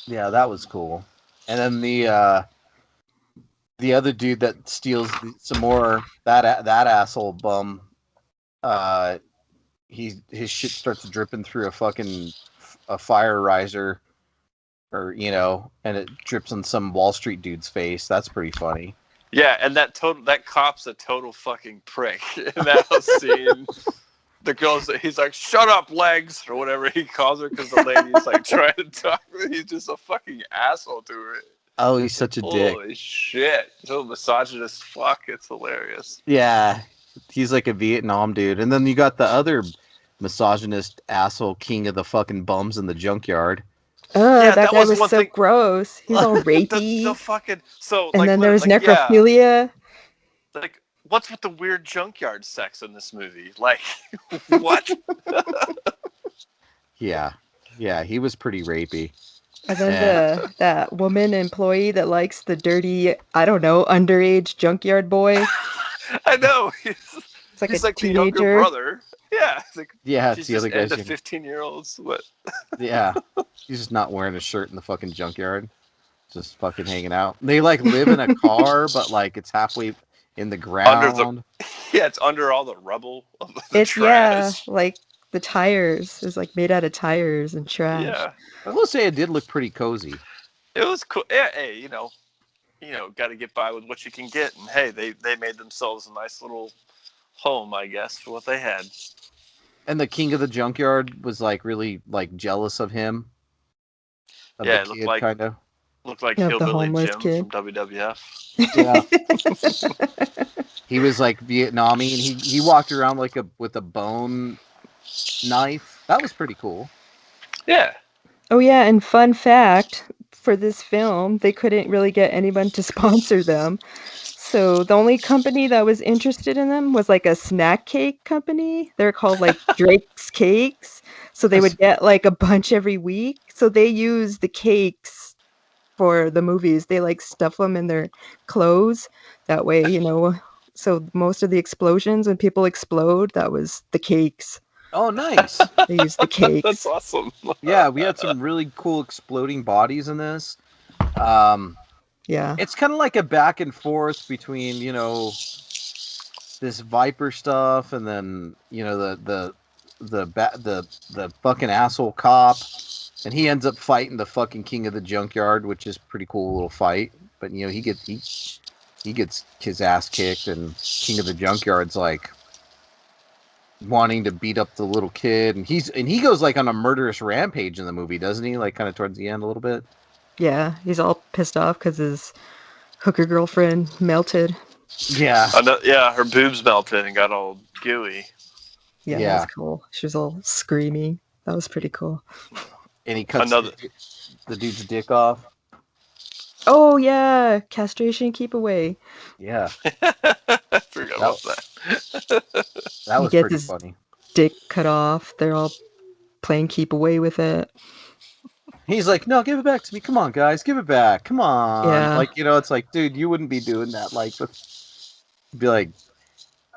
Yeah, that was cool. And then the other dude that steals some more, that asshole bum, his shit starts dripping through a fire riser, or and it drips on some Wall Street dude's face. That's pretty funny. Yeah, and that cop's a total fucking prick in that scene. The girl's, he's like, "Shut up, legs," or whatever he calls her, because the lady's like trying to talk. He's just a fucking asshole to her. Oh, he's such a dick. Holy shit! So misogynist fuck. It's hilarious. Yeah, he's like a Vietnam dude. And then you got the other misogynist asshole king of the fucking bums in the junkyard. Oh, Yeah, that guy was was one so thing- gross. He was all rapey. The fucking so and like then there was literally, like, yeah, necrophilia. like what's with the weird junkyard sex in this movie? Like, what? Yeah, he was pretty rapey. And then that woman employee that likes the dirty, I don't know, underage junkyard boy. I know. It's like He's a like the younger teenager. brother. Yeah. It's like, Yeah, she's it's the just other guy's into younger. 15-year-olds. What? Yeah, he's just not wearing a shirt in the fucking junkyard, just fucking hanging out. They like live in a car, but like it's halfway in the ground. Yeah, it's under all the rubble of the It's trash. like the tires. It's like made out of tires and trash. Yeah. I will say it did look pretty cozy. It was cool. Yeah, hey, got to get by with what you can get. And hey, they made themselves a nice little home, I guess, for what they had. And the king of the junkyard was like really like jealous of him. Yeah, it looked like kind of. Looked like Of the Hillbilly homeless Jim kid. from WWF. Yeah. He was like Vietnamese, and he walked around like with a bone knife. That was pretty cool. Yeah. Oh yeah, and fun fact, for this film, they couldn't really get anyone to sponsor them. So the only company that was interested in them was like a snack cake company. They're called like Drake's Cakes. So they would get like a bunch every week. So they use the cakes for the movies. They like stuff them in their clothes. That way, so most of the explosions when people explode, that was the cakes. Oh, nice. They used the cakes. That's awesome. Yeah, we had some really cool exploding bodies in this. Yeah. It's kind of like a back and forth between, this Viper stuff and then, the fucking asshole cop, and he ends up fighting the fucking king of the junkyard, which is a pretty cool little fight. But he gets his ass kicked, and king of the junkyard's like wanting to beat up the little kid, and he goes like on a murderous rampage in the movie, doesn't he? Like kind of towards the end a little bit. Yeah, he's all pissed off because his hooker girlfriend melted. Yeah. Yeah, her boobs melted and got all gooey. Yeah, Yeah. that was cool. She was all screaming. That was pretty cool. And he cuts Another- the dude's dick off. Oh yeah, castration, keep away. Yeah. I forgot about that. That He was gets pretty his funny. dick cut off. They're all playing keep away with it. He's like, "No, give it back to me. Come on, guys, give it back. Come on." Yeah. Like, it's like, dude, you wouldn't be doing that. Like, be like,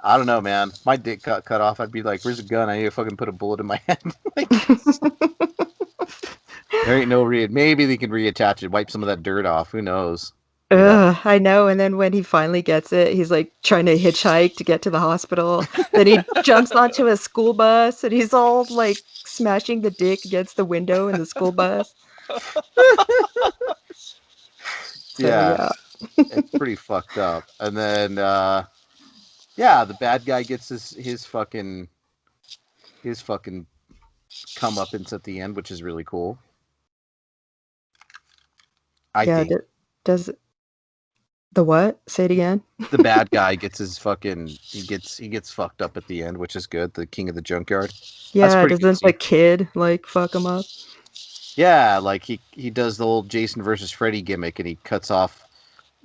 I don't know, man. My dick got cut off. I'd be like, "Where's the gun? I need to fucking put a bullet in my head." Like, there ain't no maybe they can reattach it, wipe some of that dirt off. Who knows? Ugh, I know. And then when he finally gets it, he's like trying to hitchhike to get to the hospital. Then he jumps onto a school bus and he's all like smashing the dick against the window in the school bus. So, Yeah. It's pretty fucked up. And then, the bad guy gets his fucking comeuppance at the end, which is really cool. I think does the what? Say it again. the bad guy gets he gets fucked up at the end, which is good. The king of the junkyard. Yeah, pretty good doesn't scene. the kid like fuck him up? Yeah, like he does the old Jason versus Freddy gimmick, and he cuts off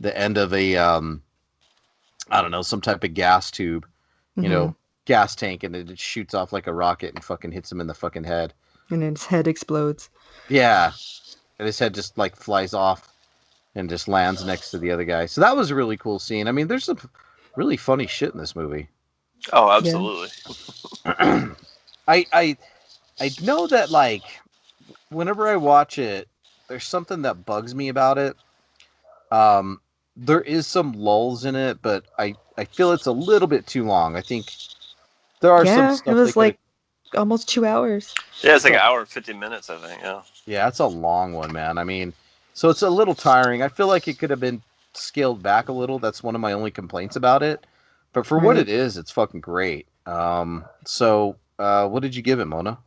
the end of a I don't know, some type of gas tube, gas tank, and it shoots off like a rocket and fucking hits him in the fucking head. And then his head explodes. Yeah, and his head just like flies off and just lands next to the other guy. So that was a really cool scene. I mean, there's some really funny shit in this movie. Oh, Yeah. absolutely. I know that like whenever I watch it, there's something that bugs me about it. Um, there is some lulls in it, but I feel it's a little bit too long. I think there are some Yeah, it stuff they was could have. like almost 2 hours. Yeah, it's like an So hour and 50 minutes, I think. Yeah. yeah, it's a long one, man. I mean, so it's a little tiring. I feel like it could have been scaled back a little. That's one of my only complaints about it. But for what Right. it is, it's fucking great. What did you give it, Mona?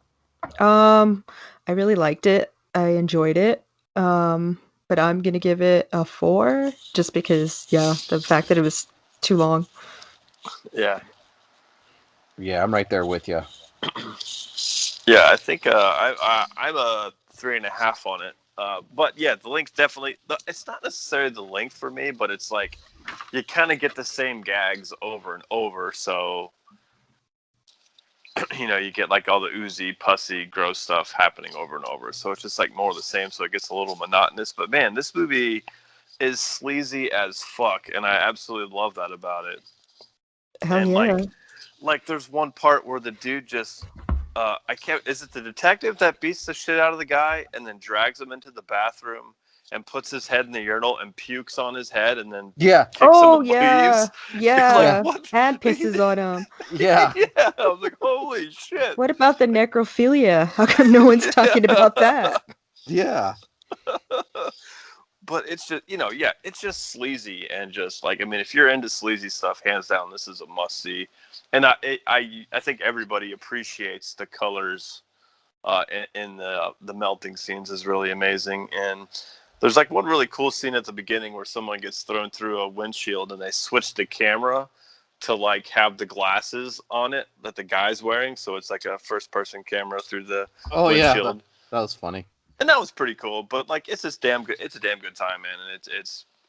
Um, I really liked it. I enjoyed it. But I'm gonna give it a 4 just because, yeah, the fact that it was too long. Yeah. Yeah, I'm right there with you. Yeah, I think I'm a 3.5 on it. But yeah, the length definitely. It's not necessarily the length for me, but it's like you kind of get the same gags over and over. So you get like all the oozy, pussy, gross stuff happening over and over. So it's just like more of the same. So it gets a little monotonous. But man, this movie is sleazy as fuck, and I absolutely love that about it. Hell And yeah. like there's one part where the dude just I can't is it the detective that beats the shit out of the guy and then drags him into the bathroom and puts his head in the urinal and pukes on his head and then Yeah, kicks him Oh, and leaves? yeah. You're like, yeah, Yeah. what? And pisses on him. yeah, Yeah, I was like, holy shit. What about the necrophilia? How come no one's talking about that? yeah. But it's just yeah, it's just sleazy and just like I mean, if you're into sleazy stuff, hands down, this is a must see. And I think everybody appreciates the colors in the melting scenes is really amazing. And there's like one really cool scene at the beginning where someone gets thrown through a windshield and they switch the camera to like have the glasses on it that the guy's wearing, so it's like a first person camera through the Oh yeah, windshield. that was funny. And that was pretty cool. But like, it's just damn good. It's a damn good time, man, and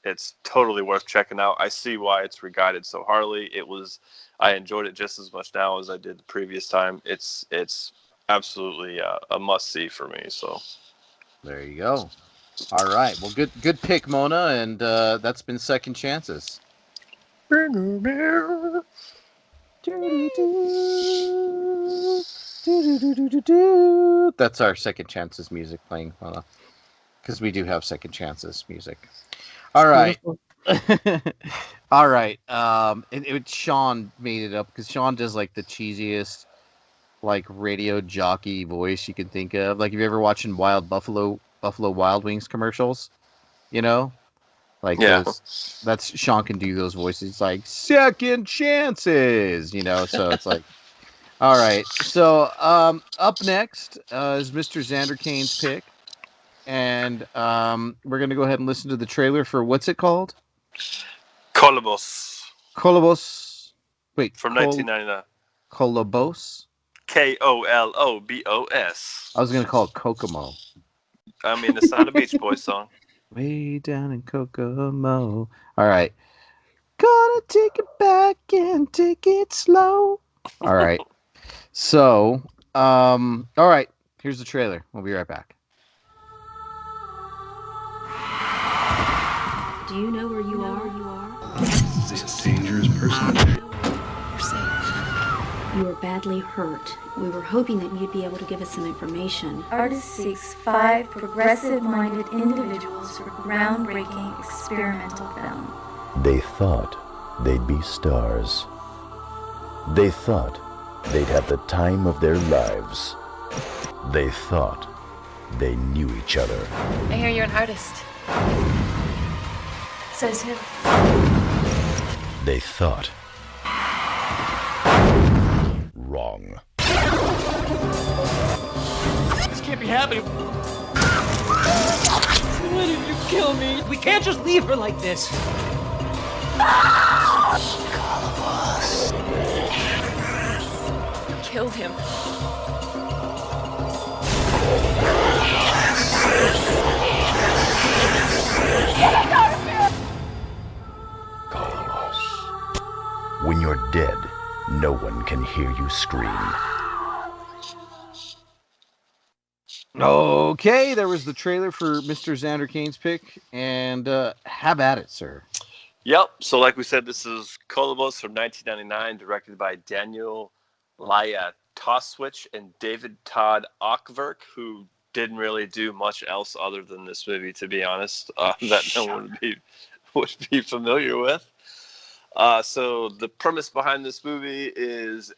it's totally worth checking out. I see why it's regarded so highly. I enjoyed it just as much now as I did the previous time. It's absolutely a must see for me. So There you go. All right. Well, good pick, Mona, and that's been Second Chances. That's our Second Chances music playing, Mona, because we do have Second Chances music. All It's right. beautiful. All right. Sean made it up because Sean does like the cheesiest like radio jockey voice you can think of. Like, have you ever watching Buffalo Wild Wings commercials? You know, like yeah, those. That's Sean can do those voices like second chances. So it's like, all right. So up next is Mr. Xander Kane's pick, and we're gonna go ahead and listen to the trailer for what's it called? Kolobos Kolobos. Wait, from 1999. Kolobos. Kolobos. I was gonna call it Kokomo. I mean, it's not a Beach Boys song. Way down in Kokomo. All right. Gonna take it back and take it slow. All right. So, all right. Here's the trailer. We'll be right back. Do you know where you are? This dangerous person. You're safe. You were badly hurt. We were hoping that you'd be able to give us some information. Artist seeks 5 progressive-minded individuals for groundbreaking experimental film. They thought they'd be stars. They thought they'd have the time of their lives. They thought they knew each other. I hear you're an artist. Says who? They thought wrong. This can't be happening. Why did you kill me? We can't just leave her like this. Kolobos. Killed him. Kolobos. When you're dead, no one can hear you scream. Okay, there was the trailer for Mr. Xander Kane's pick, and have at it, sir. Yep. So, like we said, this is Kolobos from 1999, directed by Daniel Laya Toswich and David Todd Ockverk, who didn't really do much else other than this movie, to be honest, that no one would be familiar with. So, the premise behind this movie is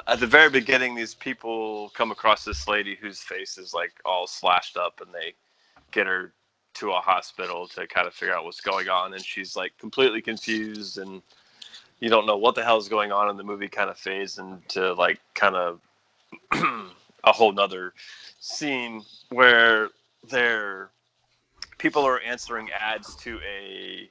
at the very beginning, these people come across this lady whose face is like all slashed up, and they get her to a hospital to kind of figure out what's going on, and she's like completely confused, and you don't know what the hell is going on. And the movie kind of fades into like kind of a whole nother scene where they're people are answering ads to a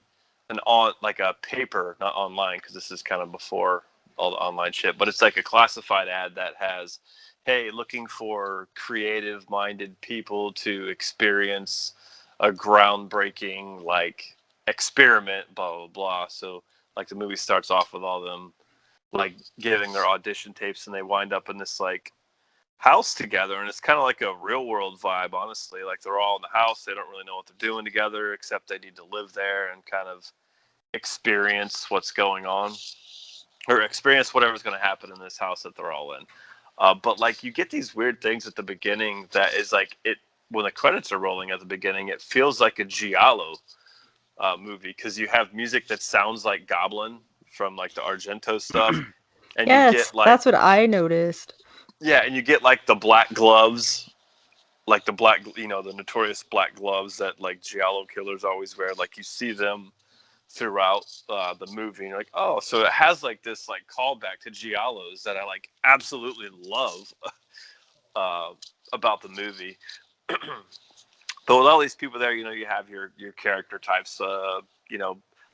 paper, not online, because this is kind of before all the online shit, but it's like a classified ad that has, hey, looking for creative minded people to experience a groundbreaking like experiment, blah blah blah. So like the movie starts off with all them like giving their audition tapes, and they wind up in this like house together, and it's kind of like a real world vibe, honestly. Like they're all in the house, they don't really know what they're doing together, except they need to live there and kind of experience what's going on, or experience whatever's going to happen in this house that they're all in. But like you get these weird things at the beginning that is like it when the credits are rolling at the beginning, it feels like a giallo movie, because you have music that sounds like Goblin from like the Argento stuff, and you Yes, get like that's what I noticed. yeah, and you get like the black gloves, like the black, the notorious black gloves that like giallo killers always wear. Like you see them throughout the movie, and you're like, oh, so it has like this like callback to giallos that I like absolutely love uh, about the movie. But with all these people there, you have your character types.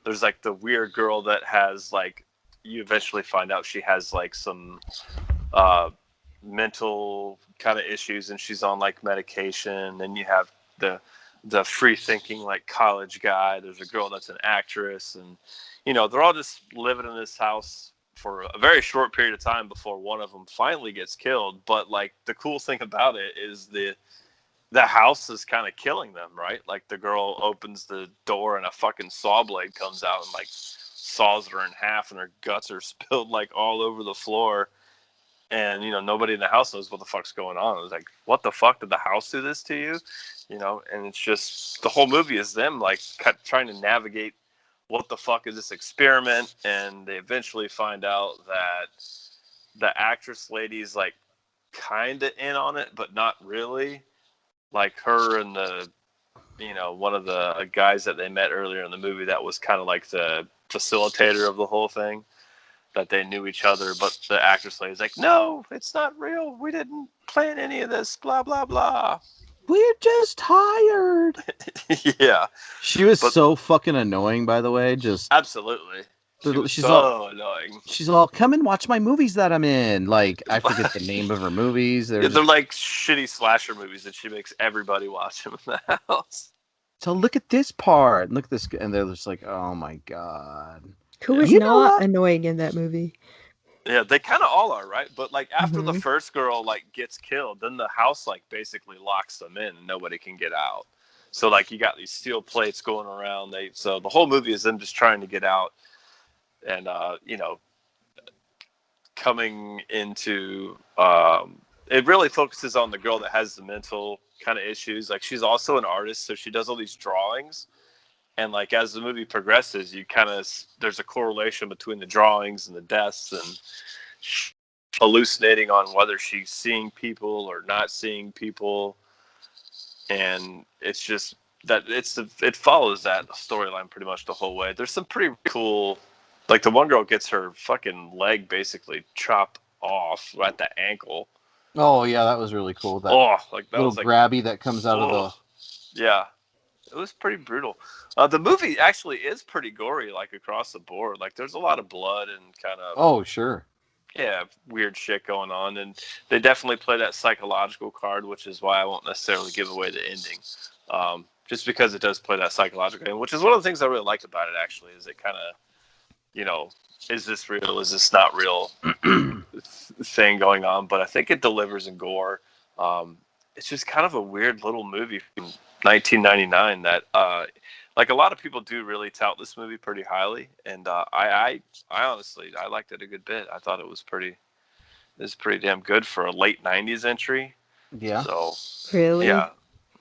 There's like the weird girl that has like, you eventually find out she has like some uh, mental kind of issues, and she's on like medication. And you have the free thinking like college guy. There's a girl that's an actress, and they're all just living in this house for a very short period of time before one of them finally gets killed. But like the cool thing about it is the house is kind of killing them, right? Like the girl opens the door and a fucking saw blade comes out and like saws her in half, and her guts are spilled like all over the floor. And nobody in the house knows what the fuck's going on. It was like, what the fuck, did the house do this to you? And it's just the whole movie is them like trying to navigate what the fuck is this experiment. And they eventually find out that the actress lady's like kind of in on it, but not really. Like her and one of the guys that they met earlier in the movie, that was kind of like the facilitator of the whole thing, that they knew each other. But the actress lady's like, no, it's not real, we didn't plan any of this, blah blah blah. We're just tired. Yeah, she was so fucking annoying, by the way. Just absolutely, she was she's so annoying. She's all, come and watch my movies that I'm in. Like, I forget the name of her movies. They're like shitty slasher movies that she makes everybody watch them in the house. So look at this part, look at this, and they're just like, oh my god, who is not annoying in that movie? Yeah, they kind of all are, right? But like after the first girl like gets killed, then the house like basically locks them in and nobody can get out. So like you got these steel plates going around. So the whole movie is them just trying to get out, and coming into it really focuses on the girl that has the mental kind of issues. Like she's also an artist, so she does all these drawings. And like as the movie progresses, you kind of there's a correlation between the drawings and the deaths, and hallucinating on whether she's seeing people or not seeing people. And it's just that it follows that storyline pretty much the whole way. There's some pretty cool, like the one girl gets her fucking leg basically chopped off at the ankle. Oh yeah, that was really cool. That like that little was like grabby that comes out of the. Yeah. It was pretty brutal. The movie actually is pretty gory, like across the board. Like there's a lot of blood and kind of. Oh sure. Yeah, weird shit going on, and they definitely play that psychological card, which is why I won't necessarily give away the ending, just because it does play that psychological game, which is one of the things I really like about it. Actually, is it kind of, is this real? Is this not real? thing going on, but I think it delivers in gore. It's just kind of a weird little movie from 1999 that, like a lot of people do really tout this movie pretty highly, and I honestly I liked it a good bit. I thought it was pretty damn good for a late '90s entry. Yeah. So Really? yeah,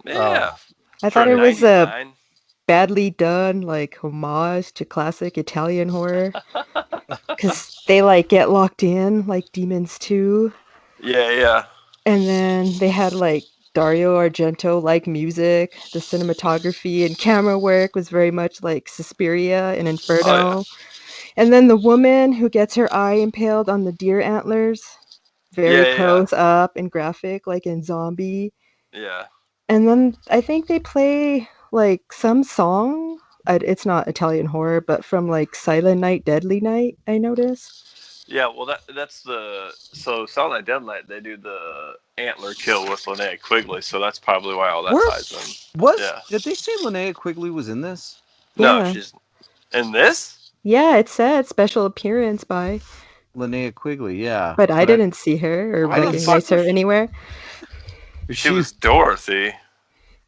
I for thought a it was a '99. badly done, like, homage to classic Italian horror. Because they, like, get locked in, like Demons 2. Yeah. And then they had, like, Dario Argento-like music. The cinematography and camera work was very much like Suspiria and Oh yeah. Inferno. And then the woman who gets her eye impaled on the deer antlers, very Yeah. close up and graphic, like in Zombie. Yeah. And then I think they play like some song. It's not Italian horror, but from like Silent Night, Deadly Night, I noticed. Yeah, well, that's the Silent Night Dead Night. They do the antler kill with Linnea Quigley, so that's probably why all that ties in. Yeah. Did they say Linnea Quigley was in this? No, Yeah. she's in this. Yeah, it said special appearance by, Linnea Quigley, yeah. but I didn't see her or Why the fuck recognize her anywhere. She was Dorothy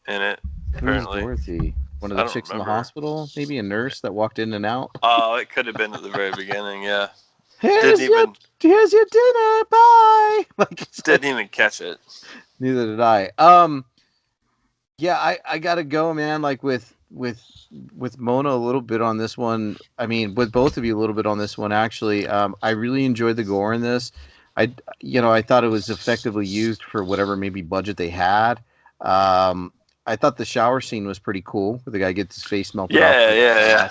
in it. Who's Apparently, Dorothy? One of I the don't chicks in the remember. hospital? Maybe a nurse that walked in and out? Oh, it could have been at the very beginning. Yeah. Here's your dinner, bye! Didn't even catch it. Neither did I. Yeah, I gotta go, man. Like with Mona a little bit on this one. I mean, with both of you a little bit on this one. Actually, I really enjoyed the gore in this. I thought it was effectively used for whatever maybe budget they had. I thought the shower scene was pretty cool. Where the guy gets his face melted off. Yeah.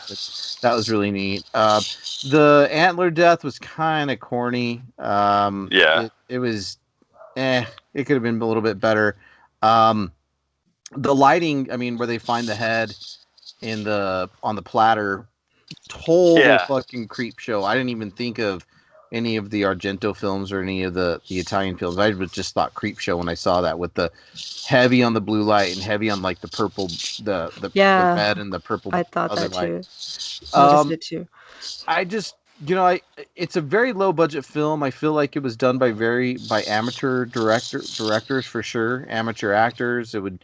That was really neat. The antler death was kind of corny. Yeah. It was, it could have been a little bit better. The lighting, I mean, where they find the head on the platter, total fucking creep show. I didn't even think of any of the Argento films or any of the Italian films. I just thought creep show when I saw that, with the heavy on the blue light and heavy on like the purple, the Yeah, red and the purple I thought other that light. too. Noticed it too. I just, it's a very low budget film. I feel like it was done by amateur directors for sure, amateur actors. It would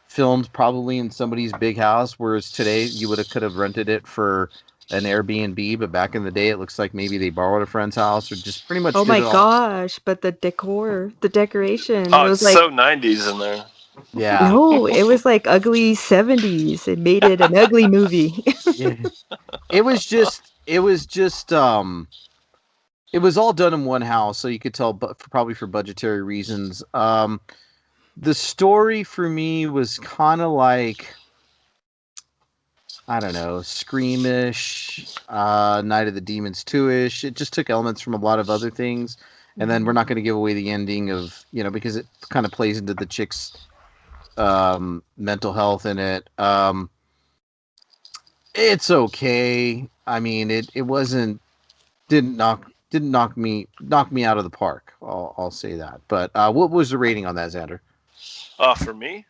filmed probably in somebody's big house, whereas today you could have rented it for an Airbnb, but back in the day it looks like maybe they borrowed a friend's house or just pretty much Oh did my it all. gosh, but the decor, the decoration, Oh, it it's was like, so '90s in there. Yeah. no, it was like ugly 70s. It made it an ugly movie. Yeah. It was just it was all done in one house, so you could tell, but probably for budgetary reasons. The story for me was kind of like, I don't know, Screamish, Night of the Demons 2-ish. It just took elements from a lot of other things. And then we're not going to give away the ending of, because it kind of plays into the chick's mental health in it. It's okay. I mean, it wasn't, didn't knock me out of the park. I'll say that. But what was the rating on that, Xander? For me?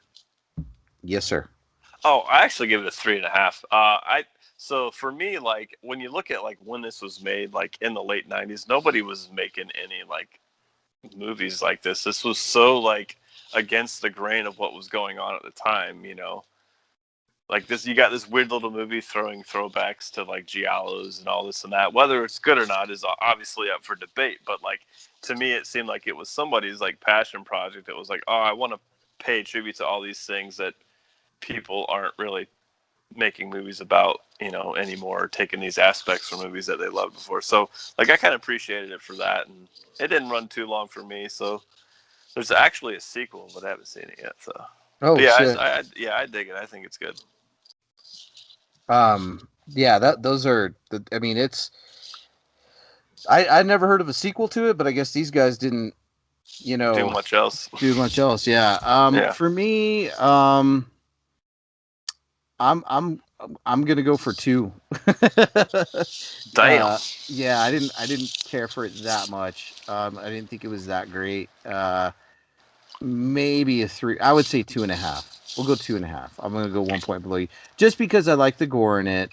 Yes, sir. Oh, I actually give it a 3.5. So for me, like when you look at like when this was made, like in the late '90s, nobody was making any like movies like this. This was so like against the grain of what was going on at the time, Like this, you got this weird little movie throwing throwbacks to like giallos and all this and that. Whether it's good or not is obviously up for debate. But like to me, it seemed like it was somebody's like passion project. It was like, oh, I want to pay tribute to all these things that people aren't really making movies about, anymore, taking these aspects from movies that they loved before. So like I kind of appreciated it for that, and it didn't run too long for me. So there's actually a sequel, but I haven't seen it yet. So but yeah, Shit. I dig it. I think it's good. Yeah, those are. I mean, it's. I never heard of a sequel to it, but I guess these guys didn't, Do much else. Yeah. For me, I'm gonna go for 2. Damn. Yeah, I didn't care for it that much. I didn't think it was that great. Maybe a 3. I would say 2.5. We'll go 2.5. I'm gonna go 1 point below you, just because I like the gore in it.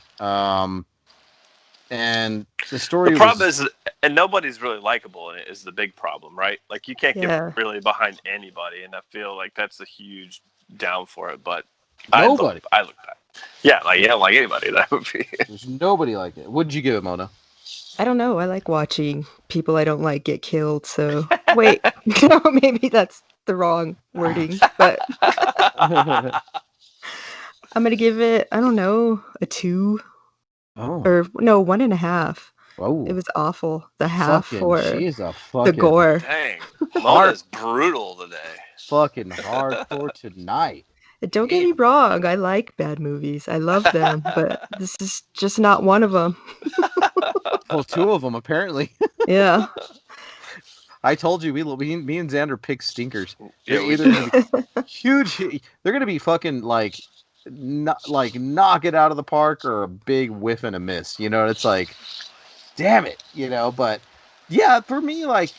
And the story. The problem is, and nobody's really likable in it, is the big problem, right? Like you can't get really behind anybody, and I feel like that's a huge down for it. But Nobody. I look back. Yeah, like you don't like anybody in that movie. There's nobody like it. What did you give it, Mona? I don't know. I like watching people I don't like get killed. So wait, no, maybe that's the wrong wording, but I'm gonna give it, I don't know, a 2 Oh. or no, 1.5. It Oh. was awful. The half Fucking, for she is a the fucking gore. Dang, hard, Mona's brutal today. fucking hardcore tonight. Don't get me wrong, I like bad movies. I love them, but this is just not one of them. Well, 2 of them apparently. Yeah. I told you, me and Xander pick stinkers. They're Yeah, we either do. gonna be huge. They're gonna be fucking like, knock it out of the park, or a big whiff and a miss. You know, it's like, damn it. You know, but yeah, for me, like,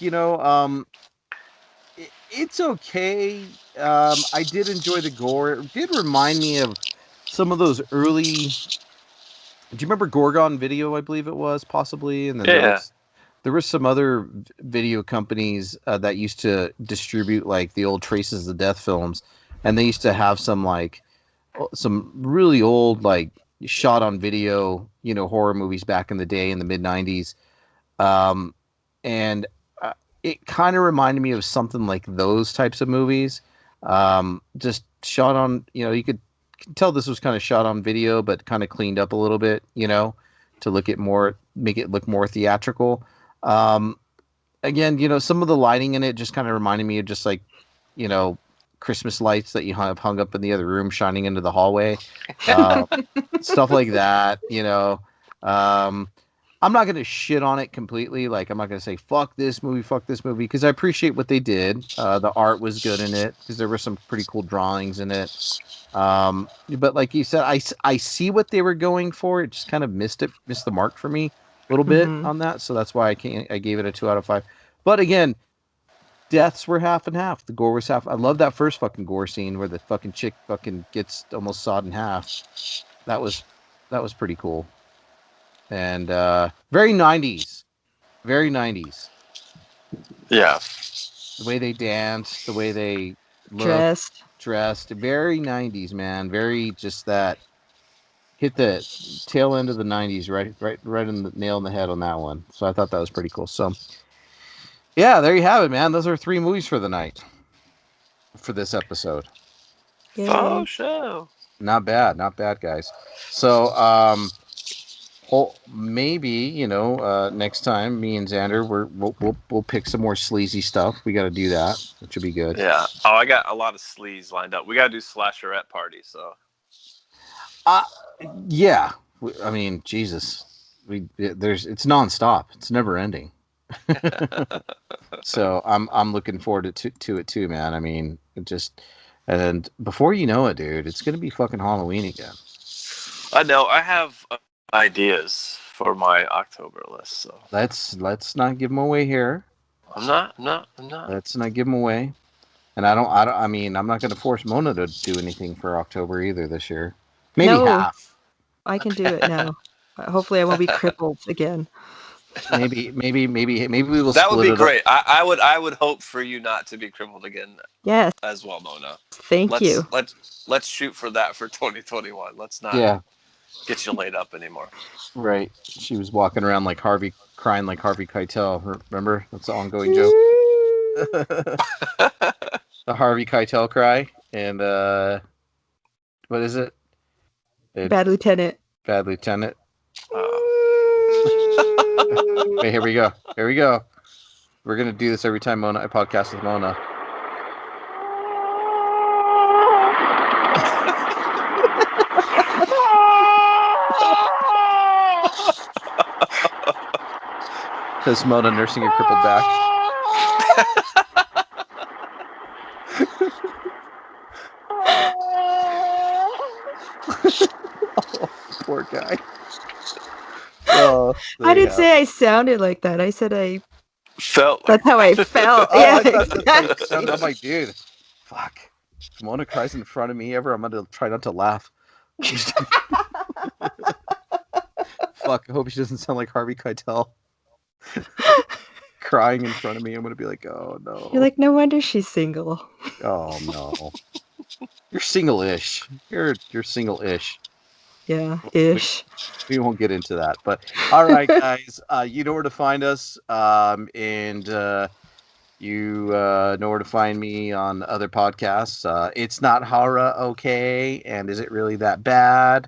it's okay. I did enjoy the gore. It did remind me of some of those early. Do you remember Gorgon Video? I believe it was, possibly, and then Yeah. there was some other video companies that used to distribute like the old Traces of Death films, and they used to have some like some really old like shot on video, horror movies back in the day in the mid '90s, and it kind of reminded me of something like those types of movies, just shot on, you could tell this was kind of shot on video, but kind of cleaned up a little bit, to make it look more theatrical. Um, Again, some of the lighting in it just kind of reminded me of just like, you know, Christmas lights that you have hung up in the other room, shining into the hallway, uh, stuff like that. Um, I'm not gonna shit on it completely. Like, I'm not gonna say fuck this movie, because I appreciate what they did. The art was good in it because there were some pretty cool drawings in it. But like you said, I see what they were going for. It just kind of missed the mark for me a little bit Mhm. on that. So that's why I gave it a 2 out of 5. But again, deaths were half and half. The gore was half. I love that first fucking gore scene where the fucking chick fucking gets almost sawed in half. That was pretty cool. And very 90s. Very 90s. Yeah. The way they danced, the way they looked, Dressed. dressed, very 90s, man. Very just that hit the tail end of the 90s, right in the nail in the head on that one. So I thought that was pretty cool. So yeah, there you have it, man. Those are 3 movies for the night for this episode. Oh, Yay. show. Not bad, guys. So maybe, next time me and Xander we'll pick some more sleazy stuff. We got to do that, which would be good. Yeah. Oh, I got a lot of sleaze lined up. We got to do slasherette party. So. Yeah. I mean, Jesus, it's nonstop. It's never ending. So I'm looking forward to it too, man. I mean, and before you know it, dude, it's gonna be fucking Halloween again. I know. I have ideas for my October list. So Let's not give them away here. I'm not. Let's not give them away. And I mean, I'm not going to force Mona to do anything for October either this year. Maybe No, half. I can do it now. Hopefully I won't be crippled again. Maybe we will That would split be it up. great. I would hope for you not to be crippled again. Yes. As well, Mona. Thank you. Let's shoot for that for 2021. Let's not get you laid up anymore. Right. She was walking around like Harvey, crying like Harvey Keitel. Remember? That's the ongoing joke. The Harvey Keitel cry. And what is it? Bad Lieutenant. Bad Lieutenant. Wait, here we go. We're gonna do this every time I podcast with Mona. Because Mona nursing a crippled back. Oh, poor guy. Oh, I didn't say I sounded like that. I said I felt. That's how I felt. Oh, yeah, I thought exactly. sounded. I'm like, dude, fuck. If Mona cries in front of me ever, I'm gonna try not to laugh. Fuck. I hope she doesn't sound like Harvey Keitel. Crying in front of me, I'm gonna be like, oh no. You're like, no wonder she's single. Oh no. You're single-ish. You're single-ish. Yeah, ish. We won't get into that. But all right, guys, you know where to find us, and you know where to find me on other podcasts. It's not horror, okay? And is it really that bad?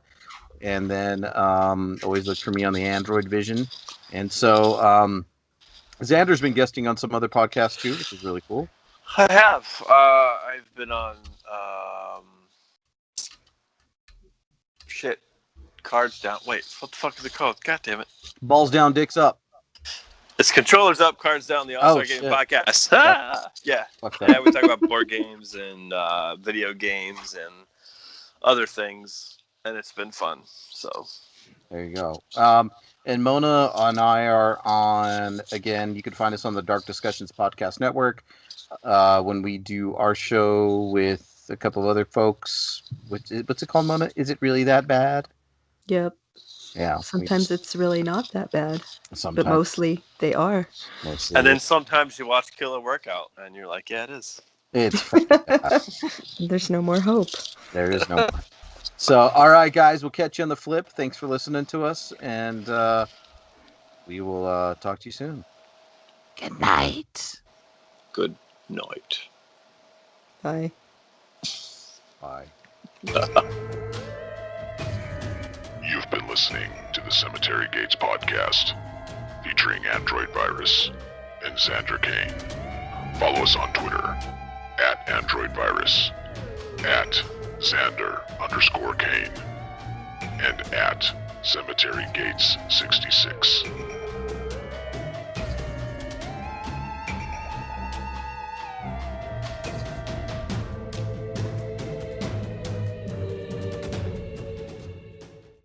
And then always look for me on the Android Vision. And so Xander's been guesting on some other podcasts too, which is really cool. I have. I've been on Cards Down. Wait, what the fuck is it called? God damn it. Balls down, dicks up. It's Controllers Up, Cards Down, the All-Star Game shit. Podcast. Yeah. Fucked Yeah, up. we talk about board games and video games and other things, and it's been fun. So There you go. And Mona and I are on, again, you can find us on the Dark Discussions Podcast Network when we do our show with a couple of other folks. What's it called, Mona? Is it really that bad? Yep. Yeah. Sometimes it's really not that bad. Sometimes. But mostly they are. Mostly. And then sometimes you watch Killer Workout, and you're like, yeah, it is. It's fucking bad. There's no more hope. There is no more. So, all right, guys, we'll catch you on the flip. Thanks for listening to us, and we will talk to you soon. Good night. Good night. Bye. Bye. You've been listening to the Cemetery Gates podcast, featuring Android Virus and Xander Kane. Follow us on Twitter at Android Virus, at Xander_Kane, and at Cemetery Gates 66.